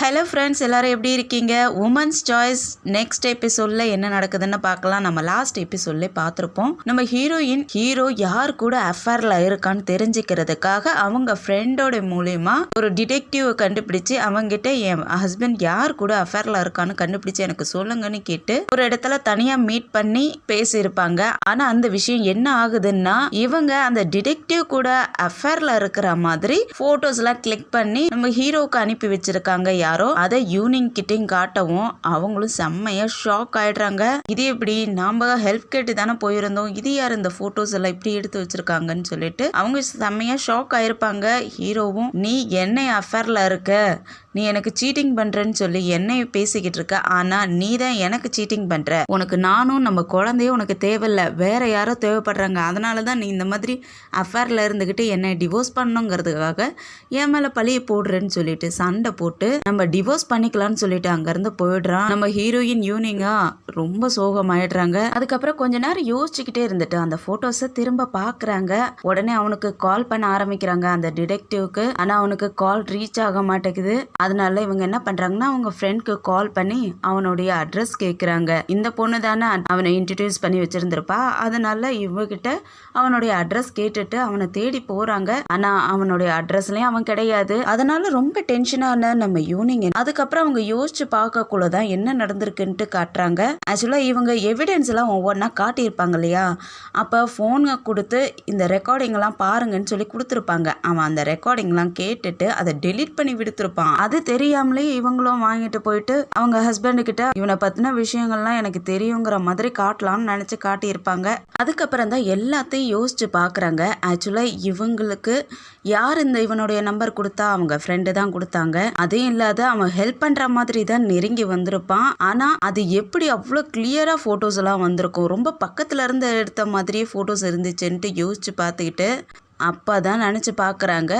Hello friends, எல்லோரும் எப்படி இருக்கீங்க? உமன்ஸ் சாய்ஸ் நெக்ஸ்ட் எபிசோடில் என்ன நடக்குதுன்னு பார்க்கலாம். நம்ம லாஸ்ட் எபிசோட்லேயே பார்த்துருப்போம். நம்ம ஹீரோ யார் கூட அஃபேரில் இருக்கான்னு தெரிஞ்சுக்கிறதுக்காக அவங்க ஃப்ரெண்டோட மூலயமா ஒரு டிடெக்டிவை கண்டுபிடிச்சி அவங்ககிட்ட என் ஹஸ்பண்ட் யார் கூட அஃபேரில் இருக்கான்னு கண்டுபிடிச்சி எனக்கு சொல்லுங்கன்னு கேட்டு ஒரு இடத்துல தனியாக மீட் பண்ணி பேசியிருப்பாங்க. ஆனால் அந்த விஷயம் என்ன ஆகுதுன்னா, இவங்க அந்த டிடெக்டிவ் கூட அஃபேரில் இருக்கிற மாதிரி ஃபோட்டோஸ்லாம் கிளிக் பண்ணி நம்ம ஹீரோவுக்கு அனுப்பி வச்சிருக்காங்க. யாரோ அதை யூனிங் கிட்டையும் காட்டவும் அவங்களும் செம்மையா ஷாக் ஆயிடுறாங்க. இது எப்படி, நாம ஹெல்ப் கேட்டு தானே போயிருந்தோம், இது யார் இந்த போட்டோஸ் எல்லாம் இப்படி எடுத்து வச்சிருக்காங்கன்னு சொல்லிட்டு அவங்க செம்மையா ஷாக் ஆயிருப்பாங்க. ஹீரோவும், நீ என்னை அஃபேர்ல இருக்க, நீ எனக்கு சீட்டிங் பண்றேன்னு சொல்லி என்னை பேசிக்கிட்டு இருக்க, ஆனா நீ தான் எனக்கு சீட்டிங் பண்ற, உனக்கு நானும் நம்ம குழந்தையும் உனக்கு தேவையில்ல, வேற யாரோ தேவைப்படுறாங்க, அதனாலதான் நீ இந்த மாதிரி அஃபேர்ல இருந்துகிட்டு என்னை டிவோர்ஸ் பண்ணுங்கிறதுக்காக என் மேல பழிய போடுறேன்னு சொல்லிட்டு சண்டை போட்டு நம்ம டிவோர்ஸ் பண்ணிக்கலாம்னு சொல்லிட்டு அங்கிருந்து போயிடுறான். நம்ம ஹீரோயின் யூனிங்கா ரொம்ப சோகமாயிடுறாங்க. அதுக்கப்புறம் கொஞ்ச நேரம் யோசிச்சுக்கிட்டே இருந்துட்டு அந்த போட்டோஸை திரும்ப பாக்குறாங்க. உடனே அவனுக்கு கால் பண்ண ஆரம்பிக்கிறாங்க அந்த டிடெக்டிவ்க்கு. ஆனா அவனுக்கு கால் ரீச் ஆக மாட்டேங்குது. அதனால இவங்க என்ன பண்றாங்கன்னா, அவங்க ஃப்ரெண்ட்க்கு கால் பண்ணி அவனுடைய அட்ரஸ் கேட்குறாங்க. இந்த பொண்ணு தானே அவனை இன்ட்ரடியூஸ் பண்ணி வச்சிருந்திருப்பா, அதனால இவகிட்ட அவனுடைய அட்ரஸ் கேட்டுட்டு அவனை தேடி போறாங்க. ஆனா அவனுடைய அட்ரஸ்லயும் அவன் கிடையாது. அதனால ரொம்ப டென்ஷனான நம்ம யூனிங் அதுக்கப்புறம் அவங்க யோசிச்சு பார்க்கக்குள்ளதான் என்ன நடந்திருக்குன்ட்டு காட்டுறாங்க. ஆக்சுவலா இவங்க எவிடன்ஸ் எல்லாம் ஒவ்வொன்னா காட்டியிருப்பாங்க இல்லையா, அப்ப போனை கொடுத்து இந்த ரெக்கார்டிங் எல்லாம் பாருங்கன்னு சொல்லி கொடுத்துருப்பாங்க. அவன் அந்த ரெக்கார்டிங் எல்லாம் கேட்டுட்டு அதை டெலீட் பண்ணி விடுத்திருப்பான். அது தெரியாமலே இவங்களும் வாங்கிட்டு போயிட்டு அவங்க ஹஸ்பண்ட் கிட்ட இவனை பத்தின விஷயங்கள்லாம் எனக்கு தெரியுங்கிற மாதிரி காட்டலாம்னு நினைச்சு காட்டியிருப்பாங்க. அதுக்கப்புறம் தான் எல்லாத்தையும் யோசிச்சு பாக்குறாங்க. ஆக்சுவலா இவங்களுக்கு யார் இந்த இவனுடைய நம்பர் கொடுத்தா, அவங்க ஃப்ரெண்டு தான் கொடுத்தாங்க. அதே இல்லாத அவன் ஹெல்ப் பண்ற மாதிரி தான் நெருங்கி வந்திருப்பான். ஆனா அது எப்படி அவ்வளோ கிளியரா போட்டோஸ் எல்லாம் வந்திருக்கும், ரொம்ப பக்கத்துல இருந்து எடுத்த மாதிரியே போட்டோஸ் இருந்துச்சுன்ட்டு யோசிச்சு பார்த்துக்கிட்டு அப்பதான் நினைச்சு பாக்குறாங்க.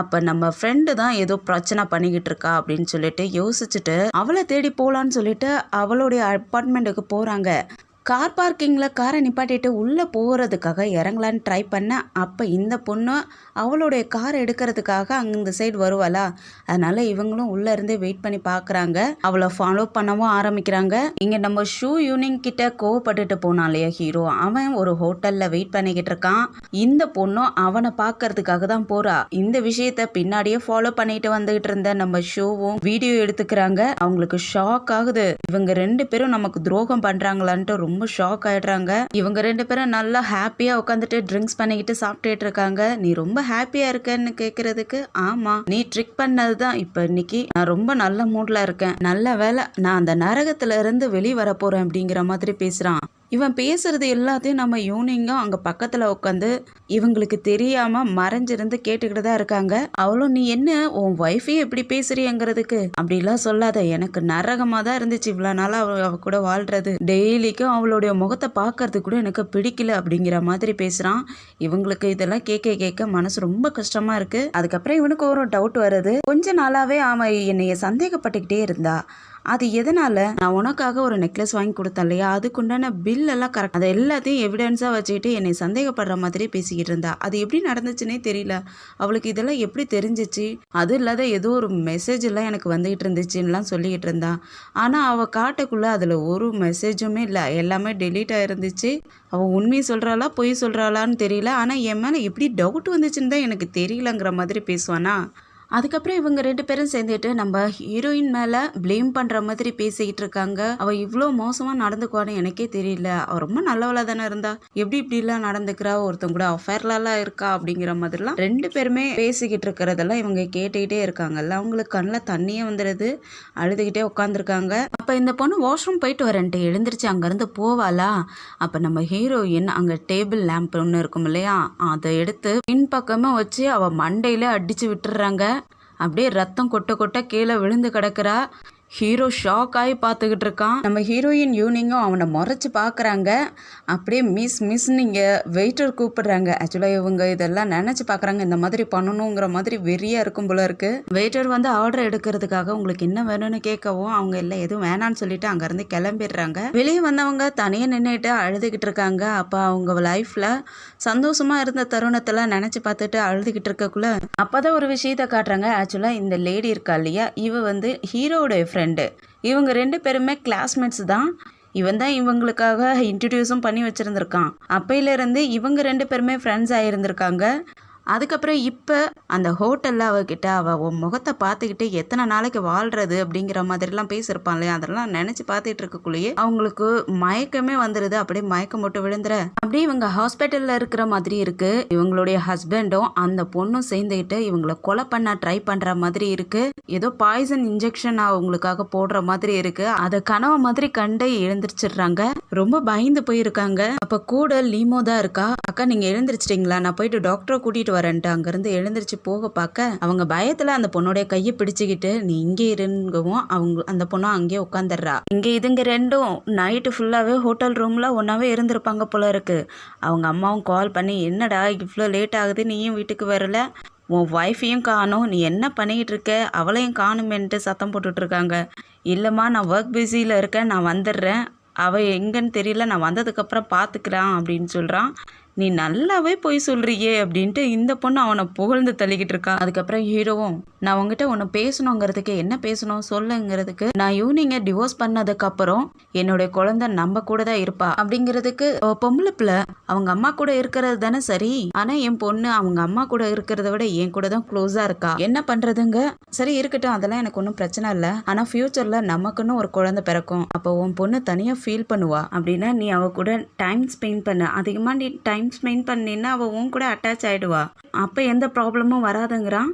அப்ப நம்ம ஃப்ரெண்டு தான் ஏதோ பிரச்சனை பண்ணிக்கிட்டு இருக்கா அப்படின்னு சொல்லிட்டு யோசிச்சுட்டு அவளை தேடி போலான்னு சொல்லிட்டு அவளுடைய அப்பார்ட்மெண்ட்டுக்கு போறாங்க. கார் பார்க்கிங்கில் காரை நிப்பாட்டிட்டு உள்ளே போகிறதுக்காக இறங்கலான்னு ட்ரை பண்ண, அப்போ இந்த பொண்ணு அவளுடைய காரை எடுக்கிறதுக்காக அந்த சைடு வருவாளா, அதனால இவங்களும் உள்ளே இருந்தே வெயிட் பண்ணி பார்க்குறாங்க. அவளை ஃபாலோ பண்ணவும் ஆரம்பிக்கிறாங்க. இங்கே நம்ம ஷூ யூனிங் கிட்ட கோவப்பட்டுட்டு போனான் இல்லையா ஹீரோ, அவன் ஒரு ஹோட்டலில் வெயிட் பண்ணிக்கிட்டு இருக்கான். இந்த பொண்ணும் அவனை பார்க்கறதுக்காக தான் போறா. இந்த விஷயத்த பின்னாடியே ஃபாலோ பண்ணிட்டு வந்துகிட்டு இருந்த நம்ம ஷூவும் வீடியோ எடுத்துக்கிறாங்க. அவங்களுக்கு ஷாக் ஆகுது, இவங்க ரெண்டு பேரும் நமக்கு துரோகம் பண்றாங்களான்ட்டு ரொம்ப ஷாக் ஆயிடுறாங்க. இவங்க ரெண்டு பேரும் நல்லா ஹாப்பியா உட்காந்துட்டு ட்ரிங்க்ஸ் பண்ணிக்கிட்டு சாப்பிட்டுட்டு இருக்காங்க. நீ ரொம்ப ஹாப்பியா இருக்கன்னு கேக்குறதுக்கு, ஆமா நீ ட்ரிக் பண்ணதுதான் இப்ப இன்னைக்கு நான் ரொம்ப நல்ல மூட்ல இருக்கேன், நல்ல வேலை நான் அந்த நரகத்துல இருந்து வெளியே வர போறேன் அப்படிங்கிற மாதிரி பேசுறான். இவன் பேசுறது எல்லாத்தையும் நம்ம யூனிங்கும் அங்க பக்கத்துல உட்காந்து இவங்களுக்கு தெரியாம மறைஞ்சிருந்து கேட்டுக்கிட்டு தான் இருக்காங்க. அவளும், நீ என்ன உன் ஒய்ஃபையும் எப்படி பேசுறியங்கிறதுக்கு அப்படிலாம் சொல்லாத, எனக்கு நரகமா தான் இருந்துச்சு இவ்வளவு நாளா அவ கூட வாழ்றது, டெய்லிக்கும் அவளுடைய முகத்தை பார்க்கறது கூட எனக்கு பிடிக்கல அப்படிங்கிற மாதிரி பேசுறான். இவங்களுக்கு இதெல்லாம் கேட்க கேட்க மனசு ரொம்ப கஷ்டமா இருக்கு. அதுக்கப்புறம் இவனுக்கு ஒரு டவுட் வருது. கொஞ்ச நாளாவே அவன் என்னைய சந்தேகப்பட்டுக்கிட்டே இருந்தா, அது எதனால, நான் உனக்காக ஒரு நெக்லஸ் வாங்கி கொடுத்தேன் இல்லையா, அதுக்குண்டான பில் எல்லாம் கரெக்ட், அதை எல்லாத்தையும் எவிடன்ஸா வச்சுக்கிட்டு என்னை சந்தேகப்படுற மாதிரி பேசிக்கிட்டு இருந்தா, அது எப்படி நடந்துச்சுன்னே தெரியல, அவளுக்கு இதெல்லாம் எப்படி தெரிஞ்சிச்சு, அது இல்லாத ஏதோ ஒரு மெசேஜ் எல்லாம் எனக்கு வந்துகிட்டு இருந்துச்சுன்னெலாம் சொல்லிக்கிட்டு இருந்தா. ஆனா அவ காட்டக்குள்ள அதுல ஒரு மெசேஜுமே இல்லை, எல்லாமே டெலீட் ஆயிருந்துச்சு. அவ உண்மையை சொல்றாளா பொய் சொல்றாளான்னு தெரியல, ஆனா என் மேல எப்படி டவுட் வந்துச்சுன்னு தான் எனக்கு தெரியலங்கிற மாதிரி பேசுவானா. அதுக்கப்புறம் இவங்க ரெண்டு பேரும் சேர்ந்துட்டு நம்ம ஹீரோயின் மேல பிளேம் பண்ற மாதிரி பேசிக்கிட்டு இருக்காங்க. அவ இவ்வளோ மோசமா நடந்துக்குவான்னு எனக்கே தெரியல, அவ ரொம்ப நல்லவளா தானே இருந்தா, எப்படி இப்படி எல்லாம் நடந்துக்கிறா, ஒருத்தங்க கூட அஃபேர்லாம் இருக்கா அப்படிங்கிற மாதிரிலாம் ரெண்டு பேருமே பேசிக்கிட்டு இருக்கிறதெல்லாம் இவங்க கேட்டுக்கிட்டே இருக்காங்கல்ல. அவங்களுக்கு கண்ணில் தண்ணியே வந்துடுது, அழுதுகிட்டே உட்காந்துருக்காங்க. அப்ப இந்த பொண்ணு வாஷ்ரூம் போயிட்டு வரேன்ட்டு எழுந்திரிச்சு அங்கிருந்து போவாளா. அப்ப நம்ம ஹீரோயின் அங்க டேபிள் லேம்ப் ஒன்று இருக்கும் இல்லையா, அதை எடுத்து பின்பக்கமா வச்சு அவ மண்டையில அடிச்சு விட்டுறாங்க. அப்படியே ரத்தம் கொட்ட கொட்ட கீழே விழுந்து கிடக்குறா. ஹீரோ ஷாக் ஆகி பார்த்துக்கிட்டு இருக்கான். நம்ம ஹீரோயின் யூனிங்கும் அவனை முறைச்சி பார்க்குறாங்க. அப்படியே மிஸ் நீங்கள் வெயிட்டர் கூப்பிடுறாங்க. ஆக்சுவலாக இவங்க இதெல்லாம் நினச்சி பார்க்குறாங்க, இந்த மாதிரி பண்ணணுங்கிற மாதிரி வெறியாக இருக்கும் போல இருக்குது. வெயிட்டர் வந்து ஆர்டர் எடுக்கிறதுக்காக உங்களுக்கு என்ன வேணும்னு கேட்கவும் அவங்க இல்லை எதுவும் வேணான்னு சொல்லிட்டு அங்கேருந்து கிளம்பிடுறாங்க. வெளியே வந்தவங்க தனியாக நின்றுட்டு அழுதுகிட்டு இருக்காங்க. அப்போ அவங்க லைஃப்பில் சந்தோஷமாக இருந்த தருணத்தில் நினச்சி பார்த்துட்டு அழுதுகிட்டு இருக்கக்குள்ள அப்போ தான் ஒரு விஷயத்தை காட்டுறாங்க. ஆக்சுவலாக இந்த லேடி இருக்கா இல்லையா, இவ வந்து ஹீரோடைய ஃப்ரெண்டு. இவங்க 2 பேருமே கிளாஸ்மேட்ஸ் தான். இவன் தான் இவங்களுக்காக இன்ட்ரடியூஸும் பண்ணி வச்சுருந்துருக்கான். அப்பையிலேருந்து இவங்க 2 பேருமே ஃப்ரெண்ட்ஸ் ஆகியிருந்திருக்காங்க. அதுக்கப்புறம் இப்போ அந்த ஹோட்டலில் அவகிட்ட அவள் முகத்தை பார்த்துக்கிட்டு எத்தனை நாளைக்கு வாழ்கிறது அப்படிங்கிற மாதிரிலாம் பேசியிருப்பான் இல்லையா, அதெல்லாம் நினச்சி பார்த்துட்டு இருக்கக்குள்ளேயே அவங்களுக்கு மயக்கமே வந்துடுது. அப்படியே மயக்கம் போட்டு விழுந்துற அப்படியே இவங்க ஹாஸ்பிட்டலில் இருக்கிற மாதிரி இருக்குது. இவங்களுடைய ஹஸ்பண்டும் அந்த பொண்ணும் சேர்ந்துக்கிட்டு இவங்களை கொலை பண்ண ட்ரை பண்ணுற மாதிரி இருக்குது. ஏதோ பாய்சன் இன்ஜெக்ஷன் அவங்களுக்காக போடுற மாதிரி இருக்குது. அதை கனவு மாதிரி கண்டு எழுந்திரிச்சிடுறாங்க. ரொம்ப பயந்து போயிருக்காங்க. அப்போ கூட லீமோ தான் இருக்கா. அக்கா நீங்கள் எழுந்திரிச்சிட்டிங்களா, நான் போயிட்டு டாக்டரை கூட்டிகிட்டு வரேன்ட்டு அங்கேருந்து எழுந்திரிச்சு போக பார்க்க அவங்க பயத்தில் அந்த பொண்ணுடைய கையை பிடிச்சிக்கிட்டு நீ இங்கே இருங்கவும் அவங்க அந்த பொண்ணும் அங்கேயே உட்காந்துடுறா. இங்கே இதுங்க 2ம் நைட்டு ஃபுல்லாகவே ஹோட்டல் ரூமில் ஒன்றாவே இருந்திருப்பாங்க போல இருக்கு. அவங்க அம்மாவும் கால் பண்ணி என்னடா இவ்வளோ லேட் ஆகுது, நீயும் வீட்டுக்கு வரல, உன் ஒய்ஃபையும் காணும், நீ என்ன பண்ணிக்கிட்டு இருக்க, அவளையும் காணுமேன்ட்டு சத்தம் போட்டுட்ருக்காங்க. இல்லைம்மா நான் ஒர்க் பிஸியில் இருக்கேன், நான் வந்துடுறேன், அவள் எங்கன்னு தெரியல, நான் வந்ததுக்கப்புறம் பார்த்துக்கிறான் அப்படின்னு சொல்கிறான். நீ நல்லாவே போய் சொல்கிறியே அப்படின்ட்டு இந்த பொண்ணு அவனை புகழ்ந்து தள்ளிக்கிட்டு இருக்கான். அதுக்கப்புறம் ஹீரோவும் நான் உங்ககிட்ட ஒன்று பேசணுங்கிறதுக்கு என்ன பேசணும் சொல்லுங்கிறதுக்கு, நான் யூனிங்கை டிவோர்ஸ் பண்ணதுக்கப்புறம் என்னுடைய குழந்தை நம்ம கூட தான் இருப்பா அப்படிங்கிறதுக்கு, பொம்பளை பிள்ளை அவங்க அம்மா கூட இருக்கிறது தானே சரி, ஆனால் என் பொண்ணு அவங்க அம்மா கூட இருக்கிறத விட என் கூட தான் க்ளோஸாக இருக்கா, என்ன பண்ணுறதுங்க, சரி இருக்கட்டும் அதெல்லாம் எனக்கு ஒன்றும் பிரச்சனை இல்லை, ஆனால் ஃப்யூச்சரில் நமக்குன்னு ஒரு குழந்தை பிறக்கும், அப்போ உன் பொண்ணு தனியாக ஃபீல் பண்ணுவா, அப்படின்னா நீ அவ கூட டைம் ஸ்பெண்ட் பண்ண, அதிகமாக நீ டைம் ஸ்பெண்ட் பண்ணினா அவள் உன் கூட அட்டாச் ஆகிடுவா, அப்போ எந்த ப்ராப்ளமும் வராதுங்கிறான்.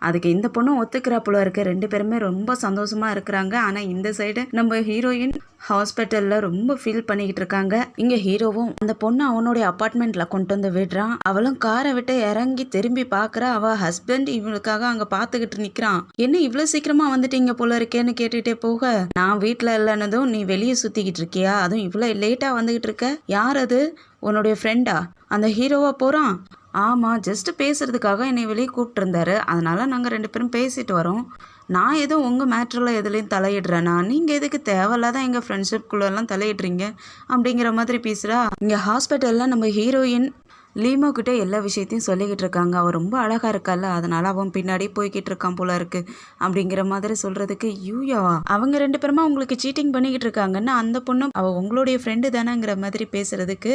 அதுக்கு இந்த பொண்ணும் ஒத்துக்கிறா போல இருக்கு. 2 பேருமே ரொம்ப சந்தோஷமா இருக்கிறாங்க. ஆனால் இந்த சைடு நம்ம ஹீரோயின் ஹாஸ்பிட்டலில் ரொம்ப ஃபீல் பண்ணிக்கிட்டு இருக்காங்க. இங்கே ஹீரோவும் அந்த பொண்ணு அவனுடைய அப்பார்ட்மெண்ட்டில் கொண்டு வந்து விடுறான். அவளும் காரை விட்டு இறங்கி திரும்பி பார்க்குறா. அவள் ஹஸ்பண்ட் இவளுக்காக அங்கே பார்த்துக்கிட்டு நிற்கிறான். என்ன இவ்வளோ சீக்கிரமாக வந்துட்டீங்க போல இருக்கேன்னு கேட்டுகிட்டே போக, நான் வீட்டில் இல்லைன்னதும் நீ வெளியே சுற்றிக்கிட்டு இருக்கியா, அதுவும் இவ்வளோ லேட்டாக வந்துக்கிட்டு இருக்க, யார் அது உன்னுடைய ஃப்ரெண்டா, அந்த ஹீரோவா போகிறான். ஆமாம், ஜஸ்ட்டு பேசுகிறதுக்காக என்னை வெளியே கூப்பிட்டுருந்தாரு, அதனால் நாங்கள் 2 பேரும் பேசிட்டு வரோம், நான் எதுவும் உங்கள் மேட்ரில் எதுலேயும் தலையிடுறேன்னா, நீங்கள் எதுக்கு தேவையில்லாதான் எங்கள் ஃப்ரெண்ட்ஷிப்குள்ளெல்லாம் தலையிடுறீங்க அப்படிங்கிற மாதிரி பேசுகிறா. இங்கே ஹாஸ்பிட்டலில் நம்ம ஹீரோயின் லீமோ கிட்ட எல்லா விஷயத்தையும் சொல்லிக்கிட்டு இருக்காங்க. அவள் ரொம்ப அழகாக இருக்கால, அதனால் அவன் பின்னாடி போய்கிட்டு இருக்கான் போல இருக்கு அப்படிங்கிற மாதிரி சொல்கிறதுக்கு, யூயாவா அவங்க 2 பேருமா உங்களுக்கு சீட்டிங் பண்ணிக்கிட்டு இருக்காங்கன்னா அந்த பொண்ணு அவள் உங்களுடைய ஃப்ரெண்டு தானேங்கிற மாதிரி பேசுகிறதுக்கு,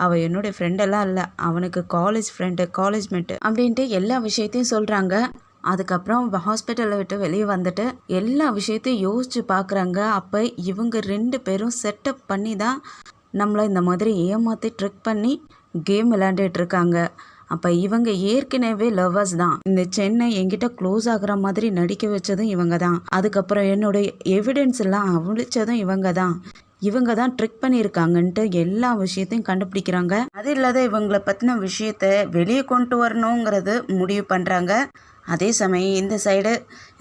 அவள் என்னுடைய ஃப்ரெண்டெல்லாம் இல்லை, அவனுக்கு காலேஜ் ஃப்ரெண்டு, காலேஜ் மேட்டு அப்படின்ட்டு எல்லா விஷயத்தையும் சொல்கிறாங்க. அதுக்கப்புறம் ஹாஸ்பிட்டலை விட்டு வெளியே வந்துட்டு எல்லா விஷயத்தையும் யோசித்து பார்க்குறாங்க. அப்போ இவங்க 2 பேரும் செட்டப் பண்ணி தான் நம்மளை இந்த மாதிரி ஏமாற்றி ட்ரிக் பண்ணி கேம் விளையாண்டுட்டு இருக்காங்க. அப்போ இவங்க ஏற்கனவே லவ்வர்ஸ் தான். இந்த சென்னை என்கிட்ட க்ளோஸ் ஆகுற மாதிரி நடிக்க வச்சதும் இவங்க தான். அதுக்கப்புறம் என்னுடைய எவிடன்ஸ் எல்லாம் அழிச்சதும் இவங்க தான் ட்ரிக் பண்ணியிருக்காங்கன்ட்டு எல்லா விஷயத்தையும் கண்டுபிடிக்கிறாங்க. அது இல்லாத இவங்களை பற்றின விஷயத்த வெளியே கொண்டு வரணுங்கிறது முடிவு பண்ணுறாங்க. அதே சமயம் இந்த சைடு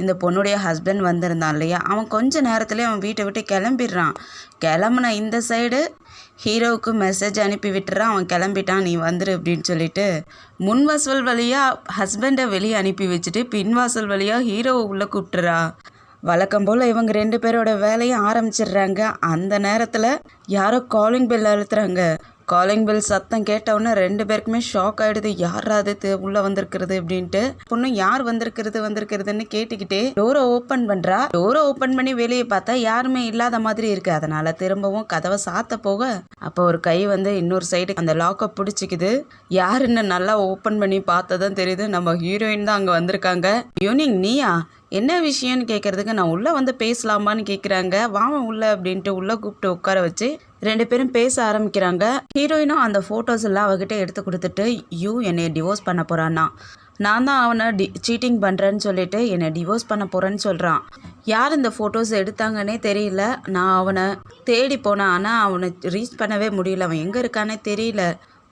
இந்த பொண்ணுடைய ஹஸ்பண்ட் வந்திருந்தான் இல்லையா, அவன் கொஞ்ச நேரத்துலேயே அவன் வீட்டை விட்டு கிளம்பிடுறான். கிளம்புன இந்த சைடு ஹீரோவுக்கு மெசேஜ் அனுப்பி விட்டுறான், அவன் கிளம்பிட்டான் நீ வந்துரு அப்படின்னு சொல்லிட்டு. முன்வாசல் வழியாக ஹஸ்பண்டை வெளியே அனுப்பி வச்சுட்டு பின்வாசல் வழியாக ஹீரோவை உள்ளே கூப்பிட்டுறா. வழக்கம் போல் இவங்க 2 பேரோட வேலையை ஆரம்பிச்சிடுறாங்க. அந்த நேரத்தில் யாரோ காலிங் பெல் அழுத்துறாங்க. காலிங் பெல் சத்தம் கேட்டவுடனே 2 பேருக்குமே ஷாக் ஆகிடுது. யாராவது உள்ளே வந்திருக்கிறது அப்படின்ட்டு. பொண்ணு யார் வந்திருக்கிறதுன்னு கேட்டுக்கிட்டே டோரை ஓப்பன் பண்ணுறா. டோரை ஓப்பன் பண்ணி வெளியே பார்த்தா யாருமே இல்லாத மாதிரி இருக்குது. அதனால் திரும்பவும் கதவை சாத்த போக அப்போ ஒரு கை வந்து இன்னொரு சைடு அந்த லாக்கை பிடிச்சிக்குது. யாருன்னு நல்லா ஓப்பன் பண்ணி பார்த்ததான் தெரியுது, நம்ம ஹீரோயின் தான் அங்கே வந்திருக்காங்க. யூனிங் நீயா, என்ன விஷயம்னு கேட்குறதுக்கு, நான் உள்ளே வந்து பேசலாமான்னு கேட்குறாங்க. வாவன் உள்ள அப்படின்ட்டு உள்ளே கூப்பிட்டு உட்கார வச்சு 2 பேரும் பேச ஆரம்பிக்கிறாங்க. ஹீரோயினும் அந்த ஃபோட்டோஸ் எல்லாம் அவகிட்ட எடுத்து கொடுத்துட்டு, என்னை டிவோர்ஸ் பண்ண போகிறான்னா, நான் தான் அவனை சீட்டிங் பண்ணுறேன்னு சொல்லிட்டு என்னை டிவோர்ஸ் பண்ண போகிறேன்னு சொல்கிறான். யார் இந்த ஃபோட்டோஸ் எடுத்தாங்கன்னே தெரியல. நான் அவனை தேடி போனேன், ஆனால் அவனை ரீச் பண்ணவே முடியல, அவன் எங்கே இருக்கானே தெரியல.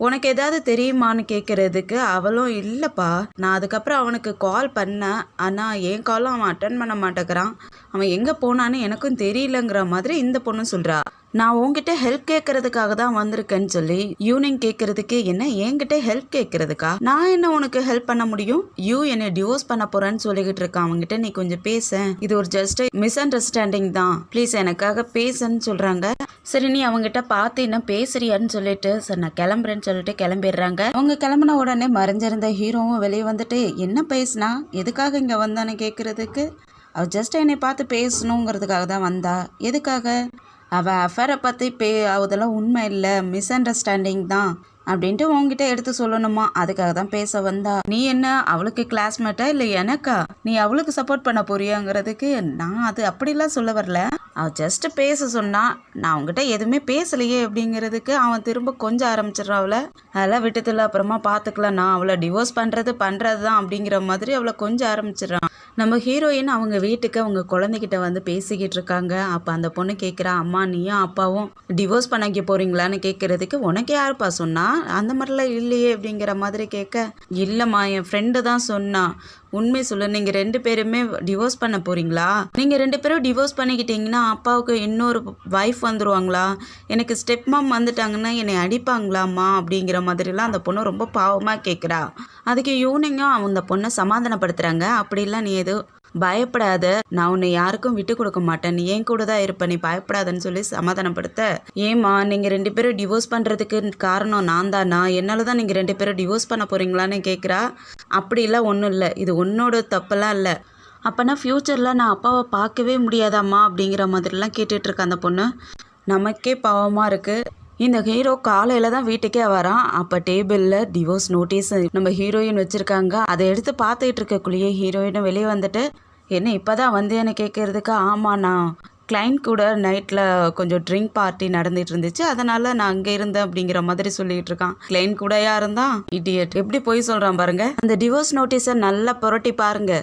உனக்கு ஏதாவது தெரியுமான்னு கேட்குறதுக்கு அவளும் இல்லைப்பா, நான் அதுக்கப்புறம் அவனுக்கு கால் பண்ணேன், ஆனால் என் காலும் அவன் அட்டன் பண்ண மாட்டேங்கிறான், அவன் எங்கே போனான்னு எனக்கும் தெரியலங்கிற மாதிரி இந்த பொண்ணு சொல்கிறா. நான் உங்ககிட்ட ஹெல்ப் கேட்கறதுக்காக தான் வந்திருக்கேன்னு சொல்லி யூனிங் கேட்கறதுக்கு, என்ன என்கிட்ட ஹெல்ப் கேட்கறதுக்கா? நான் என்ன உனக்கு ஹெல்ப் பண்ண முடியும்? யூ என்னை டிவோர்ஸ் பண்ண போறேன்னு சொல்லிக்கிட்டு இருக்கான், அவங்ககிட்ட நீ கொஞ்சம் பேச, இது ஒரு ஜஸ்ட் மிஸ் அண்டர்ஸ்டாண்டிங் தான், ப்ளீஸ் எனக்காக பேசுன்னு சொல்றாங்க. சரி நீ அவங்ககிட்ட பார்த்து என்ன பேசுறியான்னு சொல்லிட்டு சரி நான் கிளம்புறேன்னு சொல்லிட்டு கிளம்பிடுறாங்க. அவங்க கிளம்புன உடனே மறைஞ்சிருந்த ஹீரோவும் வெளியே வந்துட்டு என்ன பேசினா, எதுக்காக இங்கே வந்தான்னு கேட்கறதுக்கு, அவ ஜஸ்ட் என்னை பார்த்து பேசணுங்கிறதுக்காக தான் வந்தா. எதுக்காக? அவள் அஃபேரை பற்றி அதெல்லாம் உண்மை இல்லை, மிஸ் அண்டர்ஸ்டாண்டிங் தான் அப்படின்ட்டு உங்ககிட்ட எடுத்து சொல்லணுமா, அதுக்காக தான் பேச வந்தா. நீ என்ன அவளுக்கு கிளாஸ்மேட்டா இல்லை எனக்கா? நீ அவளுக்கு சப்போர்ட் பண்ண போறியாங்கிறதுக்கு நான் அது அப்படிலாம் சொல்ல வரல, அவள் ஜஸ்ட் பேச சொன்னா, நான் அவங்ககிட்ட எதுவுமே பேசலையே அப்படிங்கிறதுக்கு அவன் திரும்ப கொஞ்சம் ஆரம்பிச்சிடறான் அவளை. அதெல்லாம் விட்டதில்ல, அப்புறமா பார்த்துக்கலாம், நான் அவளை டிவோர்ஸ் பண்ணுறது தான் அப்படிங்கிற மாதிரி அவளை கொஞ்சம் ஆரம்பிச்சிடறான். நம்ம ஹீரோயின் அவங்க வீட்டுக்கு அவங்க குழந்தைகிட்ட வந்து பேசிக்கிட்டு இருக்காங்க. அப்போ அந்த பொண்ணு கேட்குறா, அம்மா நீயும் அப்பாவும் டிவோர்ஸ் பண்ணிக்க போறீங்களான்னு கேட்கறதுக்கு, உனக்கு யாருப்பா சொன்னா, அந்த மாதிரிலாம் இல்லையே அப்படிங்கிற மாதிரி கேட்க, இல்லைம்மா என் ஃப்ரெண்டு தான் சொன்னா, உண்மை சொல்லு, நீங்கள் 2 பேருமே டிவோர்ஸ் பண்ண போகிறீங்களா? நீங்கள் 2 பேரும் டிவோர்ஸ் பண்ணிக்கிட்டீங்கன்னா அப்பாவுக்கு இன்னொரு வைஃப் வந்துடுவாங்களா? எனக்கு ஸ்டெப் மாம் வந்துட்டாங்கன்னா என்னை அடிப்பாங்களாம்மா அப்படிங்கிற மாதிரிலாம் அந்த பொண்ணு ரொம்ப பாவமாக கேட்குறா. அதுக்கு யூனிங்கும் அந்த பொண்ணை சமாதானப்படுத்துகிறாங்க. அப்படிலாம் நீ எதுவும் பயப்படாத, நான் உன்னை யாருக்கும் விட்டு கொடுக்க மாட்டேன், நீ என் கூட தான் இருப்ப, நீ பயப்படாதன்னு சொல்லி சமாதானப்படுத்த, ஏம்மா நீங்கள் 2 பேரும் டிவோர்ஸ் பண்ணுறதுக்கு காரணம் நான் தானா, என்னால் தான் நீங்கள் 2 பேரும் டிவோர்ஸ் பண்ண போகிறீங்களான்னு கேட்குறா. அப்படிலாம் ஒன்றும் இல்லை, இது உன்னோட தப்பெல்லாம் இல்லை, அப்போனா ஃப்யூச்சரில் நான் அப்பாவை பார்க்கவே முடியாதாம்மா அப்படிங்கிற மாதிரிலாம் கேட்டுட்ருக்க அந்த பொண்ணு. நமக்கே பாவமாக இருக்குது. இந்த ஹீரோ காலையில் தான் வீட்டுக்கே வரான். அப்போ டேபிளில் டிவோர்ஸ் நோட்டீஸ் நம்ம ஹீரோயின் வச்சுருக்காங்க. அதை எடுத்து பார்த்துக்கிட்டு இருக்கக்குள்ளேயே ஹீரோயினும் வெளியே வந்துட்டு, என்ன இப்போ தான் வந்தேன்னு கேட்குறதுக்கு, ஆமாண்ணா கிளைண்ட் கூட நைட்டில் கொஞ்சம் ட்ரிங்க் பார்ட்டி நடந்துட்டு இருந்துச்சு, அதனால் நான் அங்கே இருந்தேன் அப்படிங்கிற மாதிரி சொல்லிகிட்டு இருக்கான். கிளைண்ட் கூடயா இருந்தான், இடியட், எப்படி போய் சொல்கிறான் பாருங்க. அந்த டிவோர்ஸ் நோட்டீஸை நல்லா புரட்டி பாருங்க,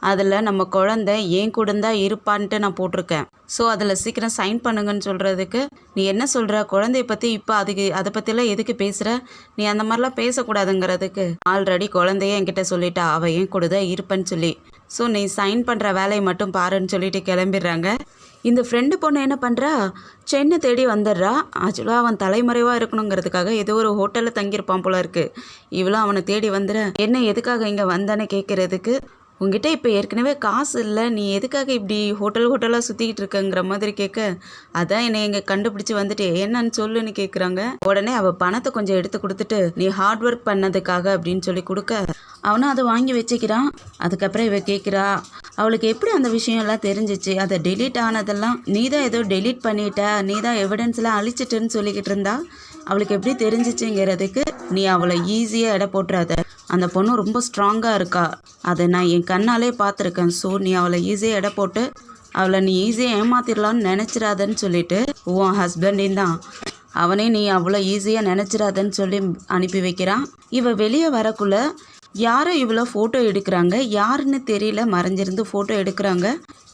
அதில் நம்ம குழந்தை ஏன் கூட தான் இருப்பான்ட்டு நான் போட்டிருக்கேன். ஸோ அதில் சீக்கிரம் சைன் பண்ணுங்கன்னு சொல்கிறதுக்கு, நீ என்ன சொல்கிற, குழந்தைய பற்றி இப்போ அதை பற்றிலாம் எதுக்கு பேசுகிற, நீ அந்த மாதிரிலாம் பேசக்கூடாதுங்கிறதுக்கு, ஆல்ரெடி குழந்தைய என்கிட்ட சொல்லிட்டா அவள் ஏன் கூட தான் இருப்பேன்னு சொல்லி, ஸோ நீ சைன் பண்ணுற வேலையை மட்டும் பாருன்னு சொல்லிட்டு கிளம்பிடுறாங்க. இந்த ஃப்ரெண்டு பொண்ணு என்ன பண்ணுறா, சென்னை தேடி வந்துடுறா. ஆக்சுவலாக அவன் தலைமறைவாக இருக்கணுங்கிறதுக்காக ஏதோ ஒரு ஹோட்டலில் தங்கியிருப்பான் போல இருக்குது. இவ்வளோ அவனை தேடி வந்துடுற, என்ன எதுக்காக இங்கே வந்தானே கேட்குறதுக்கு, உங்ககிட்ட இப்போ ஏற்கனவே காசு இல்லை, நீ எதுக்காக இப்படி ஹோட்டலாக சுற்றிக்கிட்டு இருக்கங்கிற மாதிரி கேட்க, அதான் என்னை எங்கே கண்டுபிடிச்சி வந்துட்டு என்னன்னு சொல்லுன்னு கேட்குறாங்க. உடனே அவள் பணத்தை கொஞ்சம் எடுத்து கொடுத்துட்டு, நீ ஹார்ட் ஒர்க் பண்ணதுக்காக அப்படின்னு சொல்லி கொடுக்க, அவனும் அதை வாங்கி வச்சுக்கிறான். அதுக்கப்புறம் இவ கேட்குறா, அவளுக்கு எப்படி அந்த விஷயம்லாம் தெரிஞ்சிச்சு, அதை டெலீட் ஆனதெல்லாம் நீ தான் ஏதோ டெலீட் பண்ணிட்ட, நீ தான் எவிடன்ஸ்லாம் அழிச்சிட்டுன்னு சொல்லிக்கிட்டு இருந்தா, அவளுக்கு எப்படி தெரிஞ்சிச்சுங்கிறதுக்கு, நீ அவளை ஈஸியாக எடை போட்டுறாத, அந்த பொண்ணு ரொம்ப ஸ்ட்ராங்காக இருக்கா, அதை நான் என் கண்ணாலே பார்த்துருக்கேன், ஸோ நீ அவளை ஈஸியாக எடை போட்டு அவளை நீ ஈஸியாக ஏமாத்திடலான்னு நினச்சிடாதன்னு சொல்லிட்டு, உன் ஹஸ்பண்டின் தான் அவனே நீ அவ்வளோ ஈஸியாக நினச்சிடாதன்னு சொல்லி அனுப்பி வைக்கிறான். இவ வெளியே வரக்குள்ள யாரோ இவ்வளோ ஃபோட்டோ எடுக்கிறாங்க, யாருன்னு தெரியல, மறைஞ்சிருந்து ஃபோட்டோ எடுக்கிறாங்க.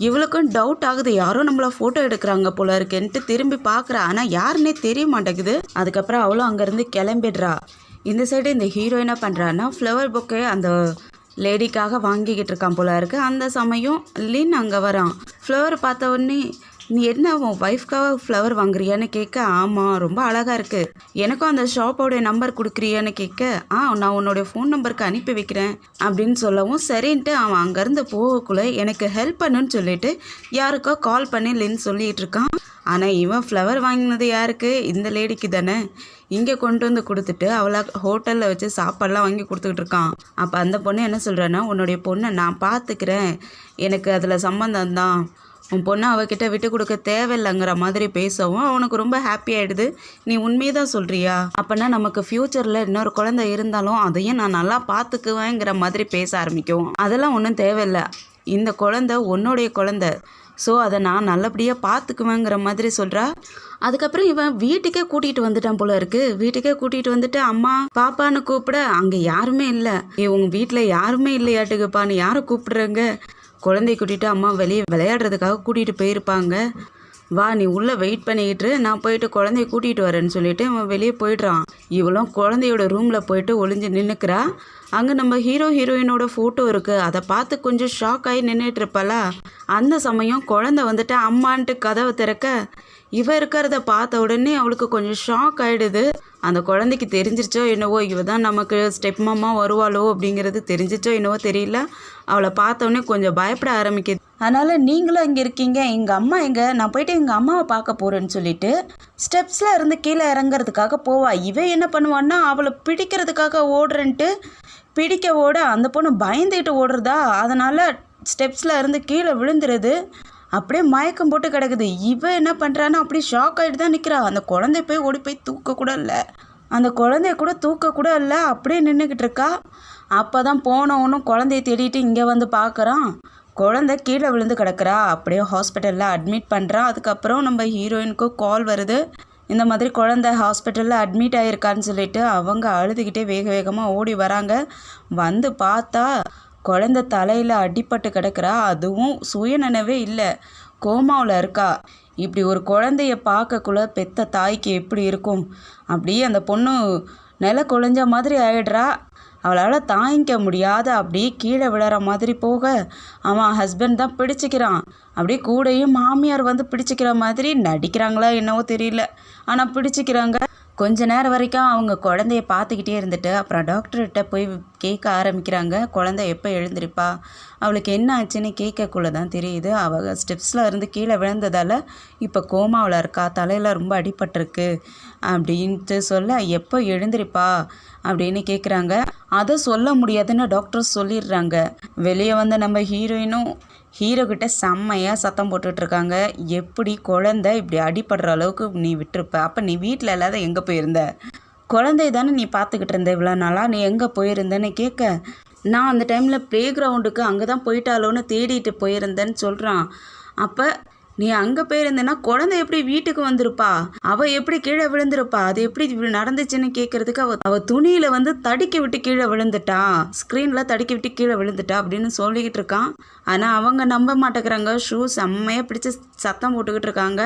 இவளுக்கும் டவுட் ஆகுது, யாரோ நம்மள ஃபோட்டோ எடுக்கிறாங்க போல இருக்குன்ட்டு திரும்பி பார்க்குறா, ஆனால் யாருன்னே தெரிய மாட்டேங்குது. அதுக்கப்புறம் அவளும் அங்கேருந்து கிளம்பிடுறா. இந்த சைடு இந்த ஹீரோ என்ன பண்ணுறான்னா, ஃப்ளவர் பொக்கே அந்த லேடிக்காக வாங்கிக்கிட்டு இருக்கான் போல இருக்கு. அந்த சமயம் லின் அங்கே வரான். ஃப்ளவர் பார்த்த உடனே, நீ என்ன உன் ஒய்ஃப்காக ஃப்ளவர் வாங்குறியான்னு கேட்க, ஆமாம் ரொம்ப அழகாக இருக்குது, எனக்கும் அந்த ஷாப்போடைய நம்பர் கொடுக்குறியான்னு கேட்க, நான் உன்னோடைய ஃபோன் நம்பருக்கு அனுப்பி வைக்கிறேன் அப்படின்னு சொல்லவும், சரின்ட்டு அவன் அங்கேருந்து போகக்குள்ளே எனக்கு ஹெல்ப் பண்ணுன்னு சொல்லிட்டு யாருக்கோ கால் பண்ணி லின் சொல்லிகிட்டு இருக்கான். ஆனால் இவன் ஃப்ளவர் வாங்கினது யாருக்கு, இந்த லேடிக்கு தானே, இங்கே கொண்டு வந்து கொடுத்துட்டு அவளை ஹோட்டலில் வச்சு சாப்பாடெலாம் வாங்கி கொடுத்துக்கிட்டு இருக்கான். அப்போ அந்த பொண்ணு என்ன சொல்கிறேன்னா, உன்னுடைய பொண்ணை நான் பார்த்துக்கிறேன், எனக்கு அதில் சம்மந்தம் தான், உன் பொண்ணை அவகிட்ட விட்டு கொடுக்க தேவையில்லைங்கிற மாதிரி பேசவும் அவனுக்கு ரொம்ப ஹாப்பி ஆகிடுது. நீ உண்மையை தான் சொல்கிறியா, அப்போனா நமக்கு ஃப்யூச்சரில் இன்னொரு குழந்தை இருந்தாலும் அதையும் நான் நல்லா பார்த்துக்குவேங்கிற மாதிரி பேச ஆரம்பிக்கும். அதெல்லாம் ஒன்றும் தேவையில்லை, இந்த குழந்தை உன்னுடைய குழந்தை, ஸோ அதை நான் நல்லபடியாக பார்த்துக்குவேங்கிற மாதிரி சொல்கிறா. அதுக்கப்புறம் இவன் வீட்டுக்கே கூட்டிகிட்டு வந்துட்டான் போல இருக்குது. வீட்டுக்கே கூட்டிகிட்டு வந்துட்டு அம்மா பாப்பான்னு கூப்பிட, அங்கே யாருமே இல்லை. உங்கள் வீட்டில் யாருமே இல்லையாட்டுக்குப்பான்னு யாரை கூப்பிடுறங்க, குழந்தைய கூட்டிகிட்டு அம்மா வெளியே விளையாடுறதுக்காக கூட்டிகிட்டு போயிருப்பாங்க. வா நீ உள்ளே வெயிட் பண்ணிக்கிட்டு நான் போயிட்டு குழந்தைய கூட்டிகிட்டு வரேன்னு சொல்லிட்டு அவன் வெளியே போயிடுறான். இவளும் குழந்தையோட ரூமில் போயிட்டு ஒளிஞ்சு நின்றுக்கிறா. அங்கே நம்ம ஹீரோயினோட ஃபோட்டோ இருக்குது. அதை பார்த்து கொஞ்சம் ஷாக் ஆகி நின்றுட்டு இருப்பாளா. அந்த சமயம் குழந்தை வந்துட்டு அம்மான்ட்டு கதவை திறக்க இவ இருக்கிறத பார்த்த உடனே அவளுக்கு கொஞ்சம் ஷாக் ஆகிடுது. அந்த குழந்தைக்கு தெரிஞ்சிருச்சோ என்னவோ இவ தான் நமக்கு ஸ்டெப் மாமா வருவாளோ அப்படிங்கிறது தெரிஞ்சிச்சோ என்னவோ தெரியல. அவளை பார்த்தோன்னே கொஞ்சம் பயப்பட ஆரம்பிக்குது. அதனால் நீங்களும் இங்கே இருக்கீங்க, எங்கள் அம்மா எங்கே, நான் போயிட்டு எங்கள் அம்மாவை பார்க்க போகிறேன்னு சொல்லிட்டு ஸ்டெப்ஸில் இருந்து கீழே இறங்குறதுக்காக போவா. இவன் என்ன பண்ணுவான்னா அவளை பிடிக்கிறதுக்காக ஓடுறேன்ட்டு பிடிக்க ஓட அந்த பொண்ணு பயந்துக்கிட்டு ஓடுறதா. அதனால் ஸ்டெப்ஸில் இருந்து கீழே விழுந்துருது. அப்படியே மயக்கம் போட்டு கிடக்குது. இவன் என்ன பண்ணுறான்னா அப்படியே ஷாக் ஆகிட்டு தான் நிற்கிறா. அந்த குழந்தைய போய் ஓடி போய் தூக்க கூட இல்லை, அந்த குழந்தைய கூட தூக்க கூட இல்லை, அப்படியே நின்றுக்கிட்டு இருக்கா. அப்போ தான் போனவனும் குழந்தைய தேடிட்டு இங்கே வந்து பார்க்குறான். குழந்தை கீழே விழுந்து கிடக்குறா. அப்படியே ஹாஸ்பிட்டலில் அட்மிட் பண்ணுறான். அதுக்கப்புறம் நம்ம ஹீரோயினுக்கு கால் வருது, இந்த மாதிரி குழந்தை ஹாஸ்பிட்டலில் அட்மிட் ஆகிருக்கான்னு சொல்லிட்டு. அவங்க அழுதுகிட்டே வேக வேகமாக ஓடி வராங்க. வந்து பார்த்தா குழந்தை தலையில் அடிபட்டு கிடக்கிறா. அதுவும் சுயநினைவே இல்லை, கோமாவில் இருக்கா. இப்படி ஒரு குழந்தைய பார்க்கக்குள்ள பெத்த தாய்க்கு எப்படி இருக்கும். அப்படியே அந்த பொண்ணு நில குழஞ்ச மாதிரி ஆயிடுறா. அவளால் தாங்கிக்க முடியாத அப்படியே கீழே விழற மாதிரி போக அவன் ஹஸ்பண்ட் தான் பிடிச்சிக்கிறான். அப்படியே கூடையும் மாமியார் வந்து பிடிச்சிக்கிற மாதிரி நடிக்கிறாங்களா என்னவோ தெரியல, ஆனால் பிடிச்சிக்கிறாங்க. கொஞ்ச நேரம் வரைக்கும் அவங்க குழந்தைய பார்த்துக்கிட்டே இருந்துட்டு அப்புறம் டாக்டர்கிட்ட போய் கேட்க ஆரம்பிக்கிறாங்க. குழந்தை எப்போ எழுந்திருப்பா, அவளுக்கு என்ன ஆச்சுன்னு கேட்கக்குள்ள தான் தெரியுது அவள் ஸ்டெப்ஸில் இருந்து கீழே விழுந்ததால் இப்போ கோமாவில் இருக்கா, தலையில் ரொம்ப அடிபட்டிருக்கு அப்படின்ட்டு சொல்ல எப்போ எழுந்திருப்பா அப்படின்னு கேட்குறாங்க. அதை சொல்ல முடியாதுன்னு டாக்டர் சொல்லிடுறாங்க. வெளியே வந்து நம்ம ஹீரோயினும் ஹீரோக்கிட்ட செம்மையாக சத்தம் போட்டுட்ருக்காங்க. எப்படி குழந்தை இப்படி அடிபடுற அளவுக்கு நீ விட்டுருப்ப, அப்போ நீ வீட்டில் இல்லாத எங்கே போயிருந்த, குழந்தை தானே நீ பார்த்துக்கிட்டு இருந்த இவ்வளோ நாளாக, நீ எங்கே போயிருந்தேன்னு கேட்க நான் அந்த டைமில் ப்ளே கிரவுண்டுக்கு அங்கே தான் போயிட்டாலோன்னு தேடிட்டு போயிருந்தேன்னு சொல்கிறான். அப்போ நீ அங்கே போயிருந்தேன்னா குழந்தை எப்படி வீட்டுக்கு வந்திருப்பா, அவள் எப்படி கீழே விழுந்திருப்பா, அது எப்படி நடந்துச்சுன்னு கேட்குறதுக்கு அவள் துணியில் வந்து தடுக்கி விட்டு கீழே விழுந்துட்டா, ஸ்க்ரீனில் தடுக்கி விட்டு கீழே விழுந்துட்டா அப்படின்னு சொல்லிக்கிட்டு இருக்கான். ஆனால் அவங்க நம்ப மாட்டேங்கிறாங்க. ஷூ செம்மையாக பிடிச்சி சத்தம் போட்டுக்கிட்டு இருக்காங்க.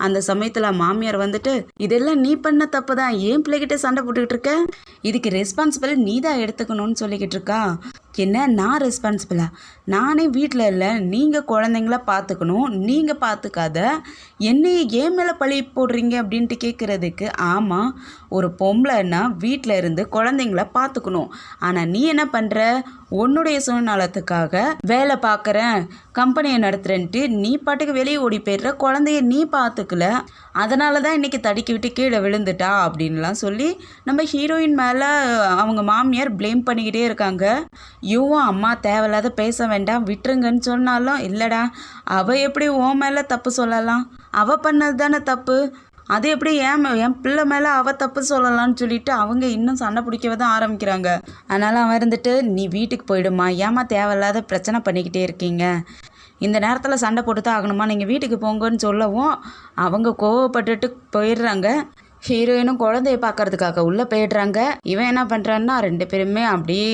அந்த சமயத்தில் மாமியார் வந்துட்டு இதெல்லாம் நீ பண்ண தப்பு தான், ஏன் பிள்ளைகிட்ட சண்டை போட்டுக்கிட்டு இருக்க, இதுக்கு ரெஸ்பான்சிபிள் நீ தான் எடுத்துக்கணும்னு சொல்லிக்கிட்டு இருக்கா. என்ன நான் ரெஸ்பான்சிபிளா, நானே வீட்டில் இல்லை, நீங்கள் குழந்தைங்கள பார்த்துக்கணும், நீங்கள் பார்த்துக்காத என்னையே ஏன் மேலே பழி போடுறீங்க அப்படின்ட்டு கேட்குறதுக்கு ஆமாம் ஒரு பொம்பளைன்னா வீட்டில் இருந்து குழந்தைங்கள பார்த்துக்கணும், ஆனால் நீ என்ன பண்ணுற, உன்னுடைய சுயநலத்துக்காக வேலை பார்க்குறேன் கம்பெனியை நடத்துகிறேன்ட்டு நீ பாட்டுக்கு வெளியே ஓடி போய்டுற, குழந்தைய நீ பார்த்துக்கல, அதனால தான் இன்றைக்கி தடுக்கி விட்டு கீழே விழுந்துட்டா அப்படின்லாம் சொல்லி நம்ம ஹீரோயின் மேலே அவங்க மாமியார் ப்ளேம் பண்ணிக்கிட்டே இருக்காங்க. இவன் அம்மா தேவையில்லாத பேச வேண்டாம் விட்டுருங்கன்னு சொன்னாலும் இல்லைடா, அவள் எப்படி உன் மேலே தப்பு சொல்லலாம், அவள் பண்ணது தானே தப்பு, அது எப்படி என் பிள்ளை மேலே அவள் தப்பு சொல்லலாம்னு சொல்லிட்டு அவங்க இன்னும் சண்டை பிடிக்கவே தான் ஆரம்பிக்கிறாங்க. அதனால் அவன் இருந்துட்டு நீ வீட்டுக்கு போயிடுமா, ஏமா தேவையில்லாத பிரச்சனை பண்ணிக்கிட்டே இருக்கீங்க, இந்த நேரத்தில் சண்டை போட்டு தான் ஆகணுமா, நீங்கள் வீட்டுக்கு போங்கன்னு சொல்லவும் அவங்க கோவப்பட்டுட்டு போயிடுறாங்க. ஹீரோயினும் குழந்தைய பார்க்கறதுக்காக உள்ளே போயிடுறாங்க. இவன் என்ன பண்ணுறான்னா ரெண்டு பேருமே அப்படியே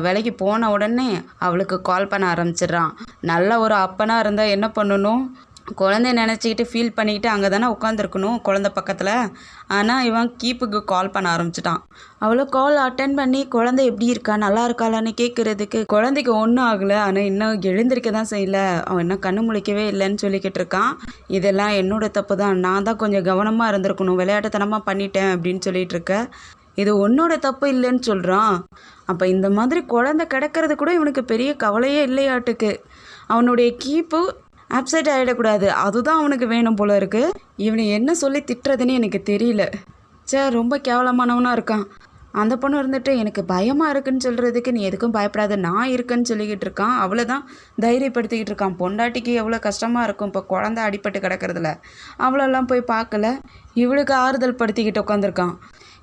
வேலைக்கு போன உடனே அவளுக்கு கால் பண்ண ஆரம்பிச்சிடுறான். நல்ல ஒரு அப்பனாக இருந்தால் என்ன பண்ணணும், குழந்தைய நினச்சிக்கிட்டு ஃபீல் பண்ணிக்கிட்டு அங்கே தானே உட்காந்துருக்கணும் குழந்தை பக்கத்தில். ஆனால் இவன் கீப்புக்கு கால் பண்ண ஆரம்பிச்சிட்டான். அவ்வளோ கால் அட்டன் பண்ணி குழந்தை எப்படி இருக்கா நல்லா இருக்காளான்னு கேட்குறதுக்கு குழந்தைக்கு ஒன்றும் ஆகலை, ஆனால் இன்னும் எழுந்திருக்க தான் செய்யலை, அவன் இன்னும் கண்ணு முழிக்கவே இல்லைன்னு சொல்லிக்கிட்டு இருக்கான். இதெல்லாம் என்னோட தப்பு தான், நான் தான் கொஞ்சம் கவனமாக இருந்திருக்கணும், விளையாட்டுத்தனமாக பண்ணிட்டேன் அப்படின்னு சொல்லிகிட்டு இருக்க, இது உன்னோட தப்பு இல்லைன்னு சொல்கிறான். அப்போ இந்த மாதிரி குழந்தை கிடக்கிறது கூட இவனுக்கு பெரிய கவலையே இல்லையாட்டுக்கு. அவனுடைய கீப்பு அப்செட் ஆகிடக்கூடாது, அதுதான் அவனுக்கு வேணும் போல இருக்குது. இவனை என்ன சொல்லி திட்டுறதுன்னு எனக்கு தெரியல. ரொம்ப கேவலமானவனாக இருக்கான். அந்த பொண்ணு இருந்துட்டு எனக்கு பயமாக இருக்குன்னு சொல்கிறதுக்கு நீ எதுக்கும் பயப்படாத நான் இருக்கேன்னு சொல்லிக்கிட்டு இருக்கான். அவ்வளோதான் தைரியப்படுத்திக்கிட்டு இருக்கான். பொண்டாட்டிக்கு எவ்வளோ கஷ்டமாக இருக்கும் இப்போ குழந்தை அடிபட்டு கிடக்கிறதுல, அவ்வளோலாம் போய் பார்க்கல, இவளுக்கு ஆறுதல் படுத்திக்கிட்டு உட்காந்துருக்கான்.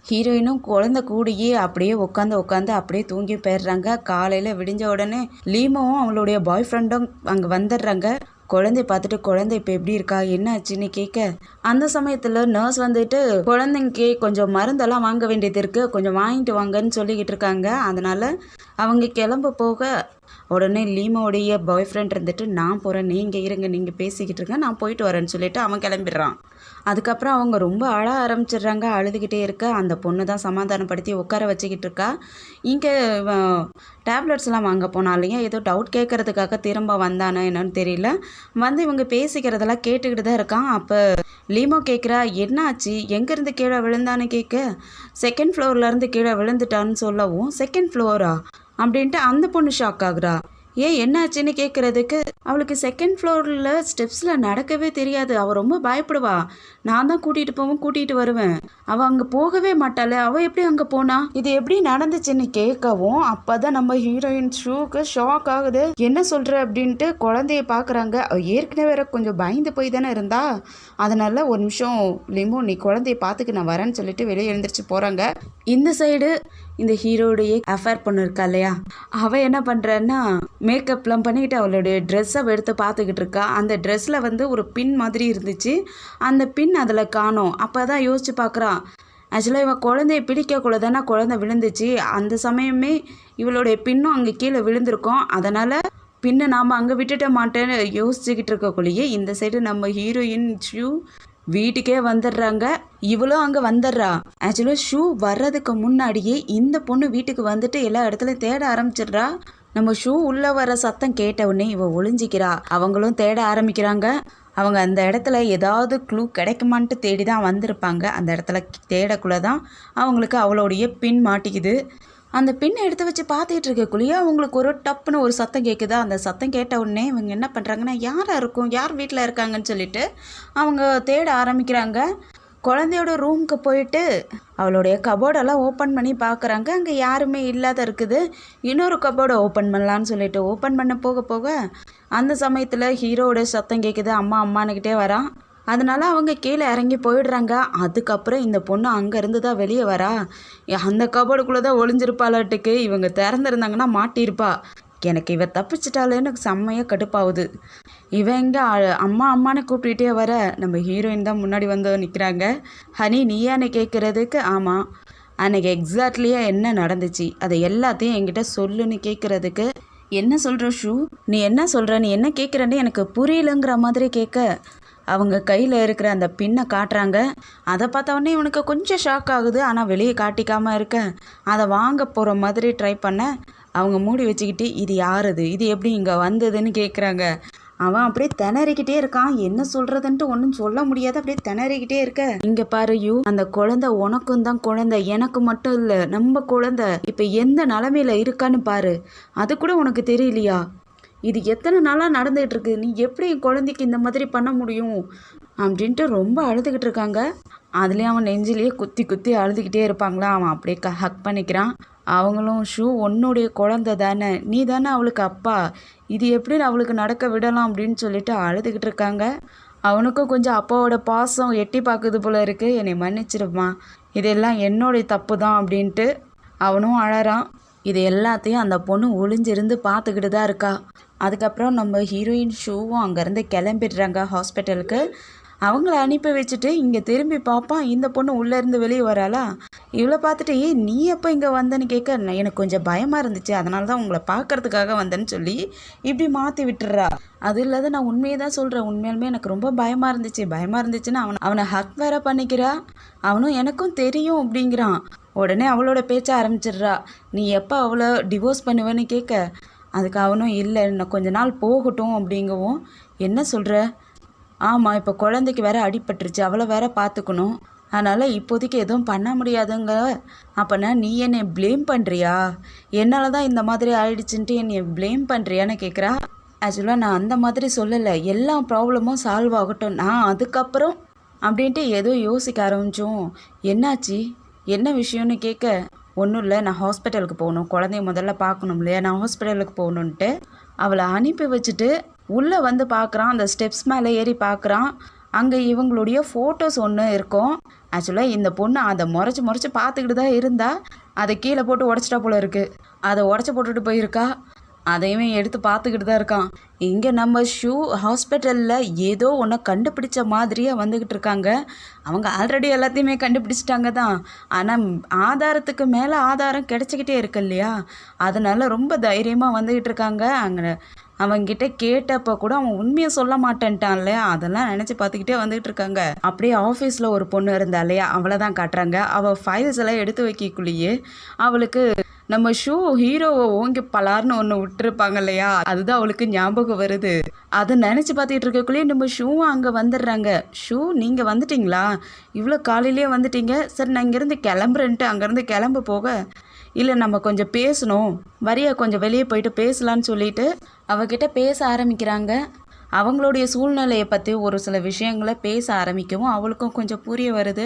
ஹீரோயினும் குழந்தை கூடியே அப்படியே உட்காந்து அப்படியே தூங்கி போயிடுறாங்க. காலையில் விடிஞ்ச உடனே லீமாவும் அவளுடைய பாய் ஃப்ரெண்டும் அங்கே வந்துடுறாங்க. குழந்தைய பார்த்துட்டு குழந்தை இப்போ எப்படி இருக்கா என்ன ஆச்சுன்னு கேட்க அந்த சமயத்தில் நர்ஸ் வந்துட்டு குழந்தைக்கு கொஞ்சம் மருந்தெல்லாம் வாங்க வேண்டியது இருக்குது, கொஞ்சம் வாங்கிட்டு வாங்கன்னு சொல்லிக்கிட்டு இருக்காங்க. அதனால் அவங்க கிளம்ப போக உடனே லீமாவுடைய பாய் ஃப்ரெண்ட் இருந்துட்டு நான் போகிறேன், நீங்கள் இருங்க, நீங்கள் பேசிக்கிட்டு இருங்க, நான் போயிட்டு வரேன்னு சொல்லிட்டு அவன் கிளம்பிடுறான். அதுக்கப்புறம் அவங்க ரொம்ப அழ ஆரம்பிச்சிடுறாங்க. அழுதுகிட்டே இருக்க அந்த பொண்ணு தான் சமாதானப்படுத்தி உட்கார வச்சுக்கிட்டு இருக்கா. இங்கே டேப்லெட்ஸ்லாம் வாங்க போனாலையும் ஏதோ டவுட் கேட்கறதுக்காக திரும்ப வந்தானே என்னன்னு தெரியல. வந்து இவங்க பேசிக்கிறதெல்லாம் கேட்டுக்கிட்டு தான் இருக்கான். அப்போ லீமோ கேட்குறா, என்னாச்சு, எங்கேருந்து கீழே விழுந்தான்னு கேட்க, செகண்ட் ஃப்ளோர்லேருந்து கீழே விழுந்துட்டான்னு சொல்லவும், செகண்ட் ஃப்ளோரா அப்படின்ட்டு அந்த பொண்ணு ஷாக் ஆகுறா. ஏன் என்னாச்சுன்னு கேட்குறதுக்கு, அவளுக்கு செகண்ட் ஃப்ளோரில் ஸ்டெப்ஸில் நடக்கவே தெரியாது. அவள் ரொம்ப பயப்படுவா. நான் தான் கூட்டிகிட்டு போவேன், கூட்டிகிட்டு வருவேன். அவள் அங்கே போகவே மாட்டாள். அவள் எப்படி அங்கே போனா, இது எப்படி நடந்துச்சுன்னு கேட்கவும், அப்போ தான் நம்ம ஹீரோயின் ஷூக்கு ஷாக் ஆகுது. என்ன சொல்கிற அப்படின்ட்டு குழந்தைய பார்க்குறாங்க. அவள் ஏற்கனவே வேற கொஞ்சம் பயந்து போய் தானே இருந்தா. அதனால ஒரு நிமிஷம் லிமோ, நீ குழந்தைய பார்த்துக்கு, நான் வரேன்னு சொல்லிட்டு வெளியே எழுந்திரிச்சு போகிறாங்க. இந்த சைடு இந்த ஹீரோடைய அஃபேர் பொண்ணு இருக்கா இல்லையா, அவள் என்ன பண்ணுறான்னா மேக்கப்லாம் பண்ணிக்கிட்டு அவளுடைய ட்ரெஸ்ஸை எடுத்து பார்த்துக்கிட்டு இருக்கா. அந்த ட்ரெஸ்ஸில் வந்து ஒரு பின் மாதிரி இருந்துச்சு. அந்த பின் அதில் காணோம். அப்போ தான் யோசிச்சு பார்க்குறான், ஆக்சுவலாக இவன் குழந்தைய பிடிக்கக்குள்ள தானே குழந்தை விழுந்துச்சு. அந்த சமயமே இவளுடைய பின்னும் அங்கே கீழே விழுந்திருக்கோம். அதனால் பின்னை நாம் அங்கே விட்டுட்ட மாட்டேன்னு யோசிச்சுக்கிட்டு இருக்கக்குள்ளேயே இந்த சைடு நம்ம ஹீரோயின் ஷூ வீட்டுக்கே வந்துடுறாங்க. இவளும் அங்கே வந்துடுறா. ஆக்சுவலாக ஷூ வர்றதுக்கு முன்னாடியே இந்த பொண்ணு வீட்டுக்கு வந்துட்டு எல்லா இடத்துலையும் தேட ஆரம்பிச்சிடுறா. நம்ம ஷூ உள்ளே வர சத்தம் கேட்ட உடனே இவ ஒளிஞ்சிக்கிறா. அவங்களும் தேட ஆரம்பிக்கிறாங்க. அவங்க அந்த இடத்துல ஏதாவது க்ளூ கிடைக்குமான்ட்டு தேடி தான் வந்திருப்பாங்க. அந்த இடத்துல தேடக்குள்ளே தான் அவங்களுக்கு அவளுடைய பின் மாட்டிக்குது. அந்த பின்னை எடுத்து வச்சு பார்த்துக்கிட்டு இருக்கக்குள்ளேயே அவங்களுக்கு ஒரு டப்புன்னு ஒரு சத்தம் கேட்குதா. அந்த சத்தம் கேட்ட உடனே இவங்க என்ன பண்ணுறாங்கன்னா, யாராக இருக்கும், யார் வீட்டில் இருக்காங்கன்னு சொல்லிட்டு அவங்க தேட ஆரம்பிக்கிறாங்க. குழந்தையோட ரூமுக்கு போயிட்டு அவளுடைய கபோர்டெல்லாம் ஓப்பன் பண்ணி பார்க்குறாங்க. அங்கே யாருமே இல்லாத இருக்குது. இன்னொரு கபோர்டை ஓப்பன் பண்ணலான்னு சொல்லிட்டு ஓப்பன் பண்ண போக போக அந்த சமயத்தில் ஹீரோவோட சத்தம் கேட்குது. அம்மா அம்மானுக்கிட்டே வரான். அதனால அவங்க கீழே இறங்கி போயிடுறாங்க. அதுக்கப்புறம் இந்த பொண்ணு அங்கேருந்து தான் வெளியே வரா. அந்த கபோர்டுக்குள்ளே தான் ஒளிஞ்சிருப்பாளாட்டுக்கு. இவங்க திறந்துருந்தாங்கன்னா மாட்டியிருப்பா. எனக்கு இவ தப்பிச்சிட்டாலேன்னு எனக்கு செம்மையாக கடுப்பாகுது. இவன் எங்கே அம்மா அம்மானு கூப்பிட்டுட்டே வர நம்ம ஹீரோயின் தான் முன்னாடி வந்து நிற்கிறாங்க. ஹனி நீயான்னு கேட்குறதுக்கு, ஆமாம் அன்னைக்கு எக்ஸாக்ட்லியாக என்ன நடந்துச்சு அதை எல்லாத்தையும் என்கிட்ட சொல்லுன்னு கேட்குறதுக்கு, என்ன சொல்கிற ஷூ, நீ என்ன சொல்கிற, நீ என்ன கேட்குறன்னு எனக்கு புரியலங்கிற மாதிரி கேட்க, அவங்க கையில் இருக்கிற அந்த பின்னை காட்டுறாங்க. அதை பார்த்தவொடனே இவனுக்கு கொஞ்சம் ஷாக் ஆகுது. ஆனால் வெளியே காட்டிக்காமல் இருக்க அதை வாங்க போகிற மாதிரி ட்ரை பண்ண அவங்க மூடி வச்சுக்கிட்டு, இது யாருது, இது எப்படி இங்கே வந்ததுன்னு கேட்குறாங்க. அவன் அப்படியே திணறிக்கிட்டே இருக்கான். என்ன சொல்கிறதுன்ட்டு ஒன்றும் சொல்ல முடியாது. அப்படியே திணறிக்கிட்டே இருக்க, இங்கே பாரு யூ, அந்த குழந்தை உனக்கும் தான் குழந்தை, எனக்கு மட்டும் இல்லை, நம்ம குழந்தை இப்போ எந்த நிலமையில இருக்கான்னு பாரு. அது கூட உனக்கு தெரியலையா? இது எத்தனை நாளாக நடந்துகிட்டு இருக்கு, நீ எப்படி என் குழந்தைக்கு இந்த மாதிரி பண்ண முடியும் அப்படின்ட்டு ரொம்ப அழுதுகிட்டு இருக்காங்க. அதுலேயும் அவன் நெஞ்சிலேயே குத்தி குத்தி அழுதுகிட்டே இருப்பாங்களா. அவன் அப்படியே ஹக் பண்ணிக்கிறான். அவங்களும் ஷூ உன்னுடைய குழந்தை தானே, நீ தானே அவளுக்கு அப்பா, இது எப்படி அவளுக்கு நடக்க விடலாம் அப்படின்னு சொல்லிட்டு அழுதுகிட்டு இருக்காங்க. அவனுக்கும் கொஞ்சம் அப்பாவோட பாசம் எட்டி பார்க்குது போல இருக்கு. என்னை மன்னிச்சிடுமா, இதெல்லாம் என்னுடைய தப்பு தான் அப்படின்ட்டு அவனும் அழறான். இது எல்லாத்தையும் அந்த பொண்ணு ஒளிஞ்சிருந்து பார்த்துக்கிட்டு தான் இருக்கா. அதுக்கப்புறம் நம்ம ஹீரோயின் ஷூவும் அங்கேருந்து கிளம்பிடுறாங்க ஹாஸ்பிட்டலுக்கு. அவங்கள அனுப்பி வச்சுட்டு இங்கே திரும்பி பார்ப்பான். இந்த பொண்ணு உள்ளேருந்து வெளியே வராளா. இவளை பார்த்துட்டு, நீ எப்போ இங்கே வந்தேன்னு கேட்க, எனக்கு கொஞ்சம் பயமாக இருந்துச்சு, அதனால தான் உங்களை பார்க்கறதுக்காக வந்தேன்னு சொல்லி இப்படி மாற்றி விட்டுறா. அது இல்லாத நான் உண்மையை தான் சொல்கிறேன், உண்மையாலுமே எனக்கு ரொம்ப பயமாக இருந்துச்சுன்னு அவனை ஹக் வேற பண்ணிக்கிறா. அவனும் எனக்கும் தெரியும் அப்படிங்கிறான். உடனே அவளோட பேச்ச ஆரம்பிச்சிடுறா. நீ எப்போ அவளை டிவோர்ஸ் பண்ணுவேன்னு கேட்க, அதுக்கு அவனும் இல்லை, இன்னும் கொஞ்ச நாள் போகட்டும் அப்படிங்கவும், என்ன சொல்கிற, ஆமாம் இப்போ குழந்தைக்கு வேற அடிபட்டுருச்சு, அவளை வேற பார்த்துக்கணும், அதனால் இப்போதைக்கு எதுவும் பண்ண முடியாதுங்க. அப்போனா நீ என்னை ப்ளேம் பண்ணுறியா, என்னால் தான் இந்த மாதிரி ஆயிடுச்சுன்ட்டு என்னை ப்ளேம் பண்ணுறியான்னு கேட்குறா. ஆக்சுவலாக நான் அந்த மாதிரி சொல்லலை, எல்லா ப்ராப்ளமும் சால்வ் ஆகட்டும், நான் அதுக்கப்புறம் அப்படின்ட்டு ஏதோ யோசிக்க ஆரம்பித்தோம். என்னாச்சு, என்ன விஷயம்னு கேட்க, ஒன்றும் இல்லை, நான் ஹாஸ்பிட்டலுக்கு போகணும், குழந்தைய முதல்ல பார்க்கணும் இல்லையா, நான் ஹாஸ்பிட்டலுக்கு போகணுன்ட்டு அவளை அனுப்பி வச்சுட்டு உள்ளே வந்து பார்க்குறான். அந்த ஸ்டெப்ஸ் மேலே ஏறி பார்க்குறான். அங்கே இவங்களுடைய ஃபோட்டோஸ் ஒன்று இருக்கும். ஆக்சுவலாக இந்த பொண்ணு அதை முறைச்சி பார்த்துக்கிட்டு தான் இருந்தா. அதை கீழே போட்டு உடச்சிட்டா போல இருக்குது. அதை உடச்சி போட்டுட்டு போயிருக்கா. அதையுமே எடுத்து பார்த்துக்கிட்டு தான் இருக்கான். இங்கே நம்ம ஷூ ஹாஸ்பிட்டலில் ஏதோ ஒன்று கண்டுபிடிச்ச மாதிரியே வந்துக்கிட்டு இருக்காங்க. அவங்க ஆல்ரெடி எல்லாத்தையுமே கண்டுபிடிச்சிட்டாங்க தான். ஆனால் ஆதாரத்துக்கு மேலே ஆதாரம் கிடச்சிக்கிட்டே இருக்கு இல்லையா, அதனால ரொம்ப தைரியமாக வந்துக்கிட்டு இருக்காங்க. அங்கே அவன்கிட்ட கேட்டப்போ கூட அவன் உண்மையை சொல்ல மாட்டேன்ட்டான் இல்லையா, அதெல்லாம் நினச்சி பார்த்துக்கிட்டே வந்துக்கிட்டு இருக்காங்க. அப்படியே ஆஃபீஸில் ஒரு பொண்ணு இருந்தா இல்லையா, அவளை தான் காட்டுறாங்க. அவள் ஃபைல்ஸ் எல்லாம் எடுத்து வைக்கக்குள்ளேயே அவளுக்கு நம்ம ஷூ ஹீரோவை ஓங்கி பலார்னு ஒன்று விட்டுருப்பாங்க இல்லையா, அதுதான் அவளுக்கு ஞாபகம் வருது. அதை நினச்சி பார்த்துட்டு இருக்கக்குள்ளேயே நம்ம ஷூவும் அங்கே வந்துடுறாங்க. ஷூ நீங்கள் வந்துட்டிங்களா, இவ்வளோ காலையிலேயே வந்துட்டீங்க, சரி நான் இங்கேருந்து கிளம்புறேன்ட்டு அங்கேருந்து கிளம்ப போக, இல்லை நம்ம கொஞ்சம் பேசணும், வரியா கொஞ்சம் வெளியே போயிட்டு பேசலான்னு சொல்லிட்டு அவகிட்ட பேச ஆரம்பிக்கிறாங்க. அவங்களுடைய சூழ்நிலையை பற்றி ஒரு சில விஷயங்களை பேச ஆரம்பிக்கவும் அவளுக்கும் கொஞ்சம் புரிய வருது.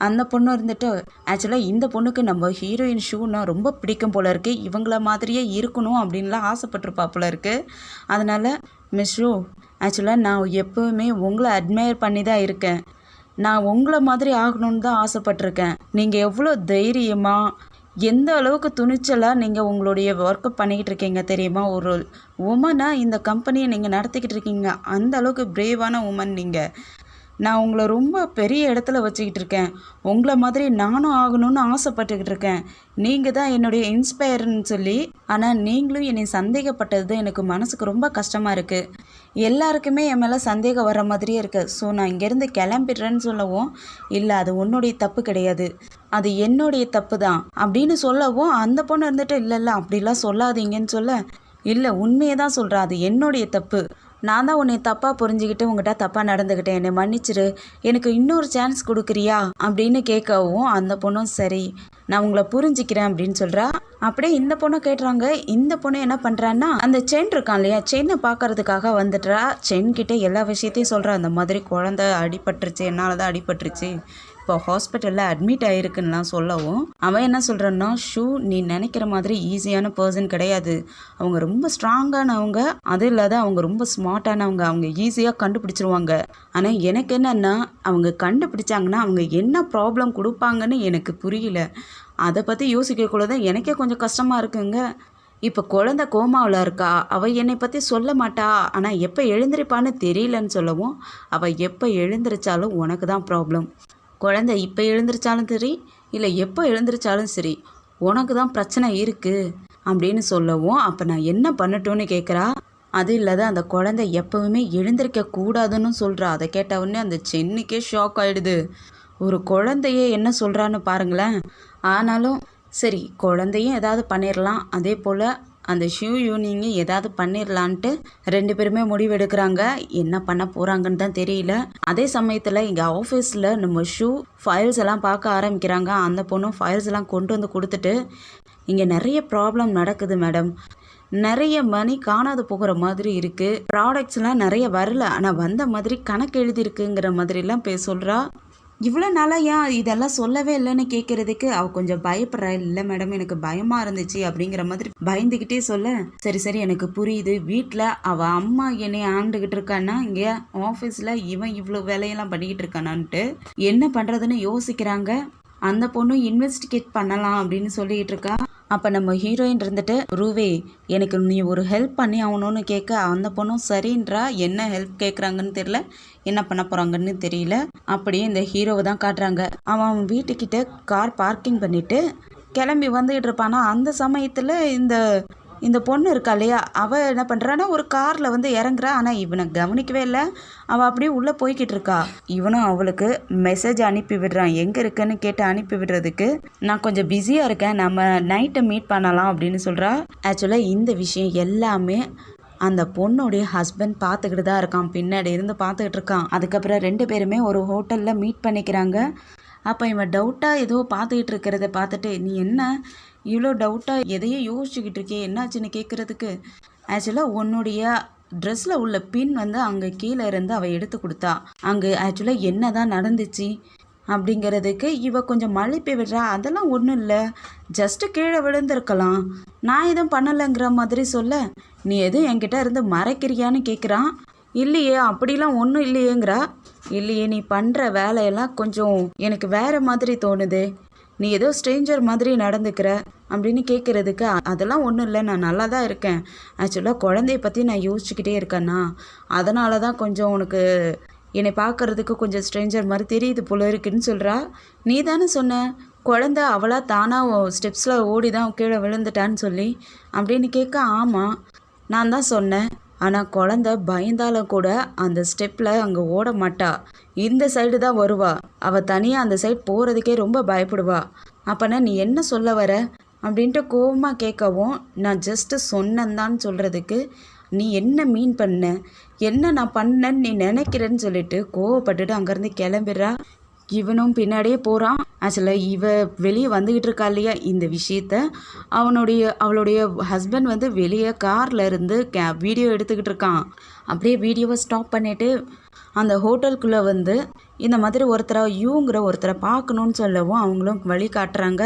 அந்த பொண்ணு இருந்துட்டு, ஆக்சுவலாக இந்த பொண்ணுக்கு நம்ம ஹீரோயின் ஷூன்னா ரொம்ப பிடிக்கும் போல இருக்குது, இவங்கள மாதிரியே இருக்கணும் அப்படின்லாம் ஆசைப்பட்டிருப்பா போல இருக்குது. அதனால் மிஸ் ஷூ, ஆக்சுவலாக நான் எப்போவுமே உங்களை அட்மையர் பண்ணி தான் இருக்கேன், நான் உங்களை மாதிரி ஆகணும்னு தான் ஆசைப்பட்டிருக்கேன். நீங்கள் எவ்வளோ தைரியமாக எந்த அளவுக்கு துணிச்சலாக நீங்கள் உங்களுடைய ஒர்க்கை பண்ணிக்கிட்டு இருக்கீங்க தெரியுமா, ஒரு உமனாக இந்த கம்பெனியை நீங்கள் நடத்திக்கிட்டு இருக்கீங்க, அந்த அளவுக்கு பிரேவான உமன் நீங்கள். நான் உங்களை ரொம்ப பெரிய இடத்துல வச்சுக்கிட்டு இருக்கேன், உங்களை மாதிரி நானும் ஆகணும்னு ஆசைப்பட்டுக்கிட்டு இருக்கேன், நீங்கள் தான் என்னுடைய இன்ஸ்பயர்னு சொல்லி. ஆனால் நீங்களும் என்னை சந்தேகப்பட்டது எனக்கு மனசுக்கு ரொம்ப கஷ்டமாக இருக்குது. எல்லாருக்குமே என் மேலே சந்தேகம் வர மாதிரியே இருக்குது. ஸோ நான் இங்கேருந்து கிளம்பிடுறேன்னு சொல்லவும், இல்லை அது உன்னுடைய தப்பு கிடையாது, அது என்னுடைய தப்பு தான் அப்படின்னு சொல்லவும், அந்த பொண்ணு இருந்துட்டு இல்லை இல்லை அப்படிலாம் சொல்லாதீங்கன்னு சொல்ல, இல்லை உண்மையை தான் சொல்கிறேன், அது என்னுடைய தப்பு, நான் தான் உன்னை தப்பாக புரிஞ்சுக்கிட்டு உங்கள்கிட்ட தப்பாக நடந்துக்கிட்டேன், என்னை மன்னிச்சிரு, எனக்கு இன்னொரு சான்ஸ் கொடுக்குறியா அப்படின்னு கேட்கவும், அந்த பொண்ணும் சரி நான் உங்களை புரிஞ்சிக்கிறேன் அப்படின்னு சொல்கிறா. அப்படியே இந்த பொண்ணை கேட்டுறாங்க. இந்த பொண்ணு என்ன பண்ணுறான்னா, அந்த செயின் இருக்கான் இல்லையா, செயினை பார்க்கறதுக்காக வந்துட்டுறா. செயின் கிட்டே எல்லா விஷயத்தையும் சொல்கிறா, அந்த மாதிரி குழந்தை அடிபட்டுருச்சு, என்னால் தான் அடிபட்டுருச்சு, இப்போ ஹாஸ்பிட்டலில் அட்மிட் ஆகிருக்குன்னெலாம் சொல்லவும், அவன் என்ன சொல்கிறான்னா, ஷூ நீ நினைக்கிற மாதிரி ஈஸியான பர்சன் கிடையாது, அவங்க ரொம்ப ஸ்ட்ராங்கானவங்க, அது இல்லாத அவங்க ரொம்ப ஸ்மார்ட்டானவங்க, அவங்க ஈஸியாக கண்டுபிடிச்சிருவாங்க. ஆனால் எனக்கு என்னென்னா, அவங்க கண்டுபிடிச்சாங்கன்னா அவங்க என்ன ப்ராப்ளம் கொடுப்பாங்கன்னு எனக்கு புரியல, அதை பற்றி யோசிக்கக்குள்ள தான் எனக்கே கொஞ்சம் கஷ்டமாக இருக்குங்க. இப்போ குழந்தை கோமாவில் இருக்கா, அவள் என்னை பற்றி சொல்ல மாட்டா, ஆனால் எப்போ எழுந்திருப்பான்னு தெரியலன்னு சொல்லவும், அவள் எப்போ எழுந்திரிச்சாலும் உனக்கு தான் ப்ராப்ளம், குழந்தை இப்போ எழுந்திரிச்சாலும் சரி இல்லை எப்போ எழுந்திரிச்சாலும் சரி உனக்கு தான் பிரச்சனை இருக்குது அப்படின்னு சொல்லவும், அப்போ நான் என்ன பண்ணட்டும்னு கேட்குறா. அது இல்லாத அந்த குழந்தை எப்போவுமே எழுந்திருக்க கூடாதுன்னு சொல்கிறா. அதை கேட்ட உடனே அந்த சென்னிக்கே ஷாக் ஆகிடுது. ஒரு குழந்தையே என்ன சொல்கிறான்னு பாருங்களேன். ஆனாலும் சரி குழந்தையும் ஏதாவது பண்ணிடலாம், அதே போல் அந்த ஷூ யூனிங்க ஏதாவது பண்ணிடலான்ட்டு ரெண்டு பேருமே முடிவெடுக்கிறாங்க. என்ன பண்ண போகிறாங்கன்னு தான் தெரியல. அதே சமயத்தில் இங்கே ஆஃபீஸில் நம்ம ஷூ ஃபைல்ஸ் எல்லாம் பார்க்க ஆரம்பிக்கிறாங்க. அந்த பொண்ணும் ஃபைல்ஸ் எல்லாம் கொண்டு வந்து கொடுத்துட்டு, இங்கே நிறைய ப்ராப்ளம் நடக்குது மேடம், நிறைய மணி காணாது போகிற மாதிரி இருக்குது, ப்ராடக்ட்ஸ்லாம் நிறைய வரல, ஆனால் வந்த மாதிரி கணக்கு எழுதியிருக்குங்கிற மாதிரிலாம் சொல்கிறா. இவ்வளோ நாளாக ஏன் இதெல்லாம் சொல்லவே இல்லைன்னு கேட்குறதுக்கு அவள் கொஞ்சம் பயப்படுறா. இல்லை மேடம் எனக்கு பயமாக இருந்துச்சு அப்படிங்கிற மாதிரி பயந்துக்கிட்டே சொல்ல, சரி சரி எனக்கு புரியுது, வீட்டில் அவள் அம்மா என்னை ஆண்டுக்கிட்டு இருக்கான்னா இங்கே ஆஃபீஸில் இவன் இவ்வளோ வேலையெல்லாம் பண்ணிக்கிட்டு இருக்கானான்ட்டு என்ன பண்ணுறதுன்னு யோசிக்கிறாங்க. அந்த பொண்ணும் இன்வெஸ்டிகேட் பண்ணலாம் அப்படின்னு சொல்லிக்கிட்டு இருக்கா. அப்போ நம்ம ஹீரோயின் இருந்துட்டு, ரூவே எனக்கு நீ ஒரு ஹெல்ப் பண்ணி ஆகணும்னு கேட்க, அந்த பொண்ணும் சரின்றா. என்ன ஹெல்ப் கேட்குறாங்கன்னு தெரியல, என்ன பண்ண போகிறாங்கன்னு தெரியல. அப்படியே இந்த ஹீரோவை தான் காட்டுறாங்க. அவன் வீட்டுக்கிட்ட கார் பார்க்கிங் பண்ணிவிட்டு கிளம்பி வந்துக்கிட்டு இருப்பானா. அந்த சமயத்தில் இந்த பொண்ணு இருக்கா இல்லையா, அவள் என்ன பண்ணுறான்னா ஒரு காரில் வந்து இறங்குறா. ஆனால் இவனை கவனிக்கவே இல்லை, அவள் அப்படியே உள்ளே போய்கிட்டு இருக்கா. இவனும் அவளுக்கு மெசேஜ் அனுப்பி விடுறான், எங்கே இருக்குன்னு கேட்டு அனுப்பி விடுறதுக்கு. நான் கொஞ்சம் பிஸியாக இருக்கேன், நம்ம நைட்டை மீட் பண்ணலாம் அப்படின்னு சொல்கிறா. ஆக்சுவலாக இந்த விஷயம் எல்லாமே அந்த பொண்ணுடைய ஹஸ்பண்ட் பார்த்துக்கிட்டு தான் இருக்கான், பின்னாடி இருந்து பார்த்துக்கிட்டு இருக்கான். அதுக்கப்புறம் ரெண்டு பேருமே ஒரு ஹோட்டலில் மீட் பண்ணிக்கிறாங்க. அப்போ இவன் டவுட்டாக ஏதோ பார்த்துக்கிட்டு இருக்கிறத பார்த்துட்டு, நீ என்ன இவ்வளோ டவுட்டாக எதையோ யோசிச்சுக்கிட்டு இருக்கே, என்னாச்சுன்னு கேட்குறதுக்கு, ஆக்சுவலாக உன்னுடைய ட்ரெஸ்ஸில் உள்ள பின் வந்து அங்கே கீழே இருந்து அவள் எடுத்து கொடுத்தா, அங்கே ஆக்சுவலாக என்ன தான் நடந்துச்சு அப்படிங்கிறதுக்கு இவ கொஞ்சம் மழுப்பி விடுறா. அதெல்லாம் ஒன்றும் இல்லை, ஜஸ்ட்டு கீழே விழுந்திருக்கலாம், நான் எதுவும் பண்ணலைங்கிற மாதிரி சொல்ல, நீ எதுவும் என்கிட்ட இருந்து மறைக்கிறியான்னு கேட்குறான். இல்லையே அப்படிலாம் ஒன்றும் இல்லையேங்கிறா. இல்லையே நீ பண்ணுற வேலையெல்லாம் கொஞ்சம் எனக்கு வேறு மாதிரி தோணுது, நீ ஏதோ ஸ்ட்ரேஞ்சர் மாதிரி நடந்துக்கிற அப்படின்னு கேட்குறதுக்கு, அதெல்லாம் ஒன்றும் இல்லை, நான் நல்லா தான் இருக்கேன். ஆக்சுவலாக குழந்தைய பற்றி நான் யோசிச்சுக்கிட்டே இருக்கேன்னா, அதனால தான் கொஞ்சம் உனக்கு என்னை பார்க்குறதுக்கு கொஞ்சம் ஸ்ட்ரேஞ்சர் மாதிரி தெரியுது போல இருக்குன்னு சொல்கிறா. நீ தானே சொன்ன குழந்தை அவளாக தானாக ஸ்டெப்ஸில் ஓடி தான் கீழே விழுந்துட்டான்னு சொல்லி அப்படின்னு கேட்க, ஆமாம் நான் தான் சொன்னேன். ஆனால் குழந்த பயந்தாலும் கூட அந்த ஸ்டெப்பில் அங்கே ஓட மாட்டா, இந்த சைடு தான் வருவா. அவள் தனியாக அந்த சைடு போகிறதுக்கே ரொம்ப பயப்படுவா. அப்போனா நீ என்ன சொல்ல வர அப்படின்ட்டு கோவமாக கேட்கவும், நான் ஜஸ்ட்டு சொன்னேன்தான்னு சொல்கிறதுக்கு நீ என்ன மீன் பண்ண, என்ன நான் பண்ணேன்னு நீ நினைக்கிறேன்னு சொல்லிட்டு கோவப்பட்டுட்டு அங்கேருந்து கிளம்பிடுறா. இவனும் பின்னாடியே போகிறான். ஆக்சுவலாக இவ வெளியே வந்துக்கிட்டு இருக்கா இல்லையா, இந்த விஷயத்த அவளுடைய ஹஸ்பண்ட் வந்து வெளியே காரில் இருந்து வீடியோ எடுத்துக்கிட்டு இருக்கான். அப்படியே வீடியோவை ஸ்டாப் பண்ணிவிட்டு அந்த ஹோட்டலுக்குள்ளே வந்து இந்த மாதிரி ஒருத்தரை பார்க்கணுன்னு சொல்லவும் அவங்களும் வழி காட்டுறாங்க.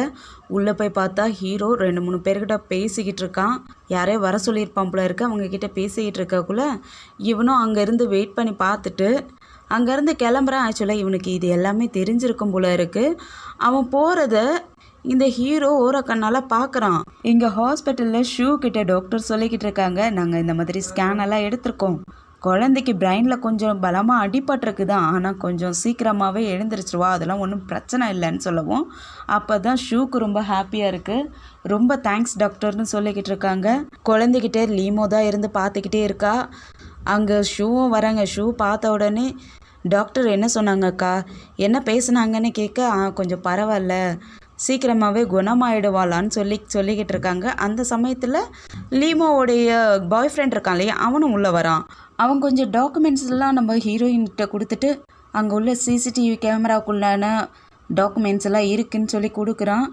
உள்ளே போய் பார்த்தா ஹீரோ 2-3 பேர்கிட்ட பேசிக்கிட்டு இருக்கான். யாரையோ வர சொல்லியிருப்பான் போல இருக்கு. அவங்கக்கிட்ட பேசிக்கிட்டு இருக்கக்குள்ள இவனும் அங்கேருந்து வெயிட் பண்ணி பார்த்துட்டு அங்கேருந்து கிளம்புறான். ஆக்சுவலாக இவனுக்கு இது எல்லாமே தெரிஞ்சிருக்கும் போல இருக்குது. அவன் போகிறத இந்த ஹீரோ ஓர கண்ணால் பார்க்குறான். இங்கே ஹாஸ்பிட்டலில் ஷூ கிட்ட டாக்டர் சொல்லிக்கிட்டு இருக்காங்க, நாங்கள் இந்த மாதிரி ஸ்கேன் எல்லாம் எடுத்திருக்கோம். குழந்தைக்கு பிரெயினில் கொஞ்சம் பலமாக அடிபட்டிருக்கு தான், ஆனால் கொஞ்சம் சீக்கிரமாகவே எழுந்திரிச்சிருவா, அதெல்லாம் ஒன்றும் பிரச்சனை இல்லைன்னு சொல்லவும் அப்போ தான் ஷூக்கு ரொம்ப ஹாப்பியாக இருக்குது. ரொம்ப தேங்க்ஸ் டாக்டர்னு சொல்லிக்கிட்டு இருக்காங்க. குழந்தைகிட்டே லீமோ தான் இருந்து பார்த்துக்கிட்டே இருக்கா. அங்கே ஷூவும் வராங்க. ஷூ பார்த்த உடனே டாக்டர் என்ன சொன்னாங்கக்கா, என்ன பேசுனாங்கன்னு கேட்க, கொஞ்சம் பரவாயில்ல, சீக்கிரமாகவே குணமாயிடுவாளான்னு சொல்லிக்கிட்டு இருக்காங்க. அந்த சமயத்தில் லீமோவுடைய பாய் ஃப்ரெண்ட் இருக்கான் இல்லையா, அவனும் உள்ளே வரான். அவன் கொஞ்சம் டாக்குமெண்ட்ஸ்லாம் நம்ம ஹீரோயின்கிட்ட கொடுத்துட்டு அங்கே உள்ள சிசிடிவி கேமராக்குள்ளான டாக்குமெண்ட்ஸ் எல்லாம் இருக்குன்னு சொல்லி கொடுக்குறான்.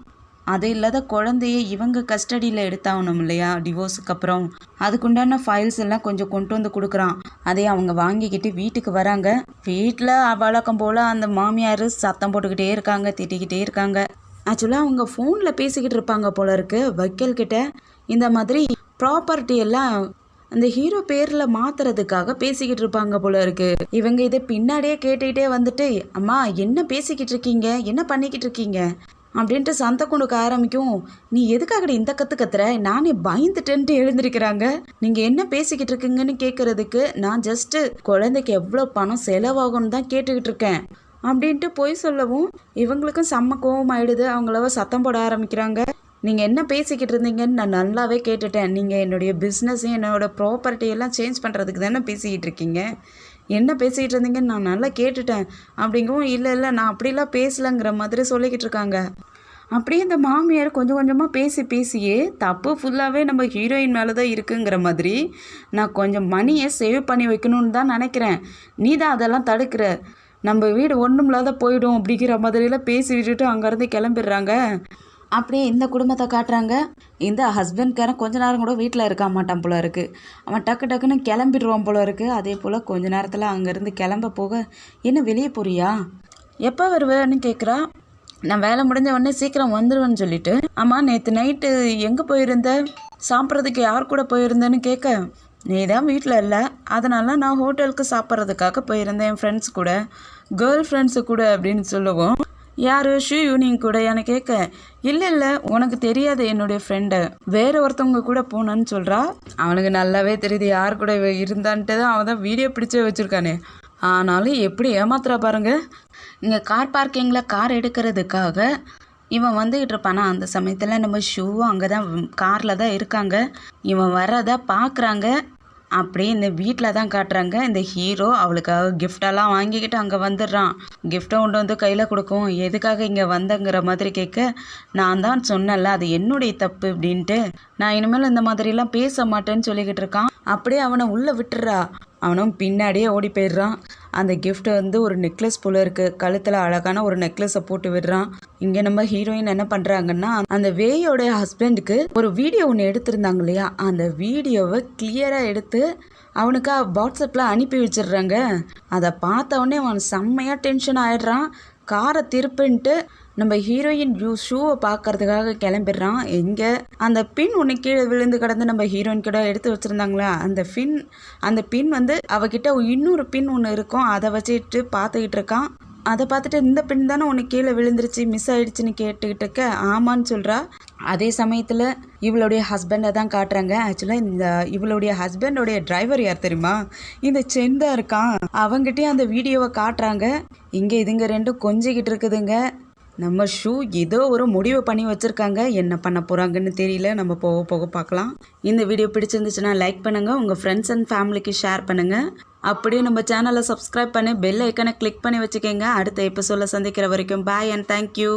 அது இல்லாத குழந்தைய இவங்க கஸ்டடியில் எடுத்தாகணும் இல்லையா டிவோர்ஸுக்கு அப்புறம், அதுக்குண்டான ஃபைல்ஸ் எல்லாம் கொஞ்சம் கொண்டு வந்து கொடுக்குறான். அதே அவங்க வாங்கிக்கிட்டு வீட்டுக்கு வராங்க. வீட்டில் வழக்கம் போல் அந்த மாமியார் சத்தம் போட்டுக்கிட்டே இருக்காங்க, திட்டிக்கிட்டே இருக்காங்க. ஆக்சுவலாக அவங்க ஃபோனில் பேசிக்கிட்டு இருப்பாங்க போல இருக்கு வக்கீல்கிட்ட. இந்த மாதிரி ப்ராப்பர்ட்டி எல்லாம் அந்த ஹீரோ பேரில் மாற்றுறதுக்காக பேசிக்கிட்டு இருப்பாங்க போல இருக்கு. இவங்க இதை பின்னாடியே கேட்டுக்கிட்டே வந்துட்டு, அம்மா என்ன பேசிக்கிட்டு இருக்கீங்க, என்ன பண்ணிக்கிட்டு இருக்கீங்க அப்படின்ட்டு சந்தை கொடுக்க ஆரம்பிக்கும். நீ எதுக்காக இந்த கத்துற, நானே பயந்துட்டேன்ட்டு எழுந்திருக்கிறாங்க. நீங்கள் என்ன பேசிக்கிட்டு இருக்கீங்கன்னு கேட்குறதுக்கு, நான் ஜஸ்ட்டு குழந்தைக்கு எவ்வளோ பணம் செலவாகும்னு தான் கேட்டுக்கிட்டு இருக்கேன் அப்படின்ட்டு போய் சொல்லவும் இவங்களுக்கும் செம்ம கோவம் ஆயிடுது. அவங்கள சத்தம் போட ஆரம்பிக்கிறாங்க. நீங்கள் என்ன பேசிக்கிட்டு இருந்தீங்கன்னு நான் நல்லாவே கேட்டுட்டேன். நீங்கள் என்னுடைய பிஸ்னஸையும் என்னோடய ப்ராப்பர்ட்டியெல்லாம் சேஞ்ச் பண்ணுறதுக்கு தானே பேசிக்கிட்டு இருக்கீங்க, என்ன பேசிக்கிட்டு இருந்தீங்கன்னு நான் நல்லா கேட்டுட்டேன் அப்படிங்கவும், இல்லை நான் அப்படிலாம் பேசலைங்கிற மாதிரி சொல்லிக்கிட்டு இருக்காங்க. அப்படியே இந்த மாமியார் கொஞ்சம் கொஞ்சமாக பேசியே தப்பு ஃபுல்லாகவே நம்ம ஹீரோயின் மேலே தான் இருக்குங்கிற மாதிரி, நான் கொஞ்சம் மணியை சேவ் பண்ணி வைக்கணும்னு தான் நினைக்கிறேன், நீ தான் அதெல்லாம் தடுக்கிற, நம்ம வீடு ஒன்றும் இல்லாத போயிடும் அப்படிங்கிற மாதிரிலாம் பேசி விட்டுட்டு அங்கேருந்து கிளம்பிடுறாங்க. அப்படியே இந்த குடும்பத்தை காட்டுறாங்க. இந்த ஹஸ்பண்ட்காரன் கொஞ்ச நேரம் கூட வீட்டில் இருக்க மாட்டான் போல இருக்குது. அவன் டக்குன்னு கிளம்பிடுவான் போல இருக்குது. அதே போல் கொஞ்ச நேரத்தில் அங்கேருந்து கிளம்ப போக, என்ன வெளியே போறியா, எப்போ வருவேன்னு கேட்குறா. நான் வேலை முடிஞ்ச உடனே சீக்கிரம் வந்துடுவேன்னு சொல்லிட்டு, ஆமாம் நேற்று நைட்டு எங்கே போயிருந்த, சாப்பிட்றதுக்கு யார் கூட போயிருந்தேன்னு கேட்க, நீ தான் வீட்டில் இல்லை, அதனால நான் ஹோட்டலுக்கு சாப்பிட்றதுக்காக போயிருந்தேன் என் ஃப்ரெண்ட்ஸ் கூட, கேர்ள் ஃப்ரெண்ட்ஸு கூட அப்படின்னு சொல்லுவோம். யார், ஷூ யூனிங் கூட எனக்கு கேட்க, இல்லை உனக்கு தெரியாது என்னுடைய ஃப்ரெண்டை, வேற ஒருத்தவங்க கூட போனேன்னு சொல்கிறா. அவனுக்கு நல்லாவே தெரியுது யார் கூட இருந்தான்ட்டு தான் அவன் தான் வீடியோ பிடிச்சே வச்சுருக்கானே. ஆனாலும் எப்படி ஏமாத்துறா பாருங்க. இங்கே கார் பார்க்கிங்கில் கார் எடுக்கிறதுக்காக இவன் வந்துக்கிட்டு இருப்பானா, அந்த சமயத்தில் நம்ம ஷூவும் அங்கே தான் காரில் தான் இருக்காங்க. இவன் வர்றதை பார்க்குறாங்க. அப்படியே இந்த வீட்டில் தான் காட்டுறாங்க. இந்த ஹீரோ அவளுக்காக கிஃப்டெல்லாம் வாங்கிக்கிட்டு அங்கே வந்துடுறான். கிஃப்ட்டை கொண்டு வந்து கையில் கொடுக்கும். எதுக்காக இங்கே வந்தங்கிற மாதிரி கேட்க, நான் தான் சொன்னல அது என்னுடைய தப்பு அப்படின்ட்டு, நான் இனிமேல் இந்த மாதிரிலாம் பேச மாட்டேன்னு சொல்லிக்கிட்டு இருக்கான். அப்படியே அவனை உள்ளே விட்டுறா. அவனும் பின்னாடியே ஓடி போயிடுறான். அந்த கிஃப்ட் வந்து ஒரு நெக்லஸ் போல இருக்குது. கழுத்தில் அழகான ஒரு நெக்லஸை போட்டு விடுறான். இங்கே நம்ம ஹீரோயின் என்ன பண்ணுறாங்கன்னா, அந்த வேயோட ஹஸ்பண்டுக்கு ஒரு வீடியோ ஒன்று எடுத்திருந்தாங்க இல்லையா, அந்த வீடியோவை கிளியராக எடுத்து அவனுக்கு வாட்ஸ்அப்பில் அனுப்பி வச்சிடுறாங்க. அதை பார்த்த உடனே அவன் செம்மையாக டென்ஷன் ஆகிடுறான். காரை திருப்பின்ட்டு நம்ம ஹீரோயின் ஷூவை பார்க்கறதுக்காக கிளம்பிடுறான். எங்கே அந்த பின் ஒன்று கீழே விழுந்து கிடந்து நம்ம ஹீரோயின் கிட்ட எடுத்து வச்சுருந்தாங்களா, அந்த பின் வந்து அவகிட்ட இன்னொரு பின் ஒன்று இருக்கும். அதை வச்சுட்டு பார்த்துக்கிட்டு இருக்கான். அதை பார்த்துட்டு இந்த பெண் தானே உனக்கு கீழே விழுந்துருச்சு மிஸ் ஆயிடுச்சுன்னு கேட்டுக்கிட்டு இருக்க ஆமான்னு சொல்கிறா. அதே சமயத்தில் இவளுடைய ஹஸ்பண்டை தான் காட்டுறாங்க. ஆக்சுவலாக இந்த இவளுடைய ஹஸ்பண்டோடைய டிரைவர் யார் தெரியுமா? இந்த சென் தான் இருக்கான். அவங்ககிட்டயும் அந்த வீடியோவை காட்டுறாங்க. இங்கே இதுங்க ரெண்டும் கொஞ்சிக்கிட்டு இருக்குதுங்க. நம்ம ஷூ ஏதோ ஒரு முடிவு பண்ணி வச்சுருக்காங்க. என்ன பண்ண போகிறாங்கன்னு தெரியல. நம்ம போக போக பார்க்கலாம். இந்த வீடியோ பிடிச்சிருந்துச்சுன்னா லைக் பண்ணுங்கள், உங்கள் ஃப்ரெண்ட்ஸ் அண்ட் ஃபேமிலிக்கு ஷேர் பண்ணுங்கள். அப்படியே நம்ம சேனலை சப்ஸ்கிரைப் பண்ணி பெல் ஐக்கனை கிளிக் பண்ணி வச்சுக்கோங்க. அடுத்த எபிசோடில் சந்திக்கிற வரைக்கும் பாய் அண்ட் தேங்க்யூ.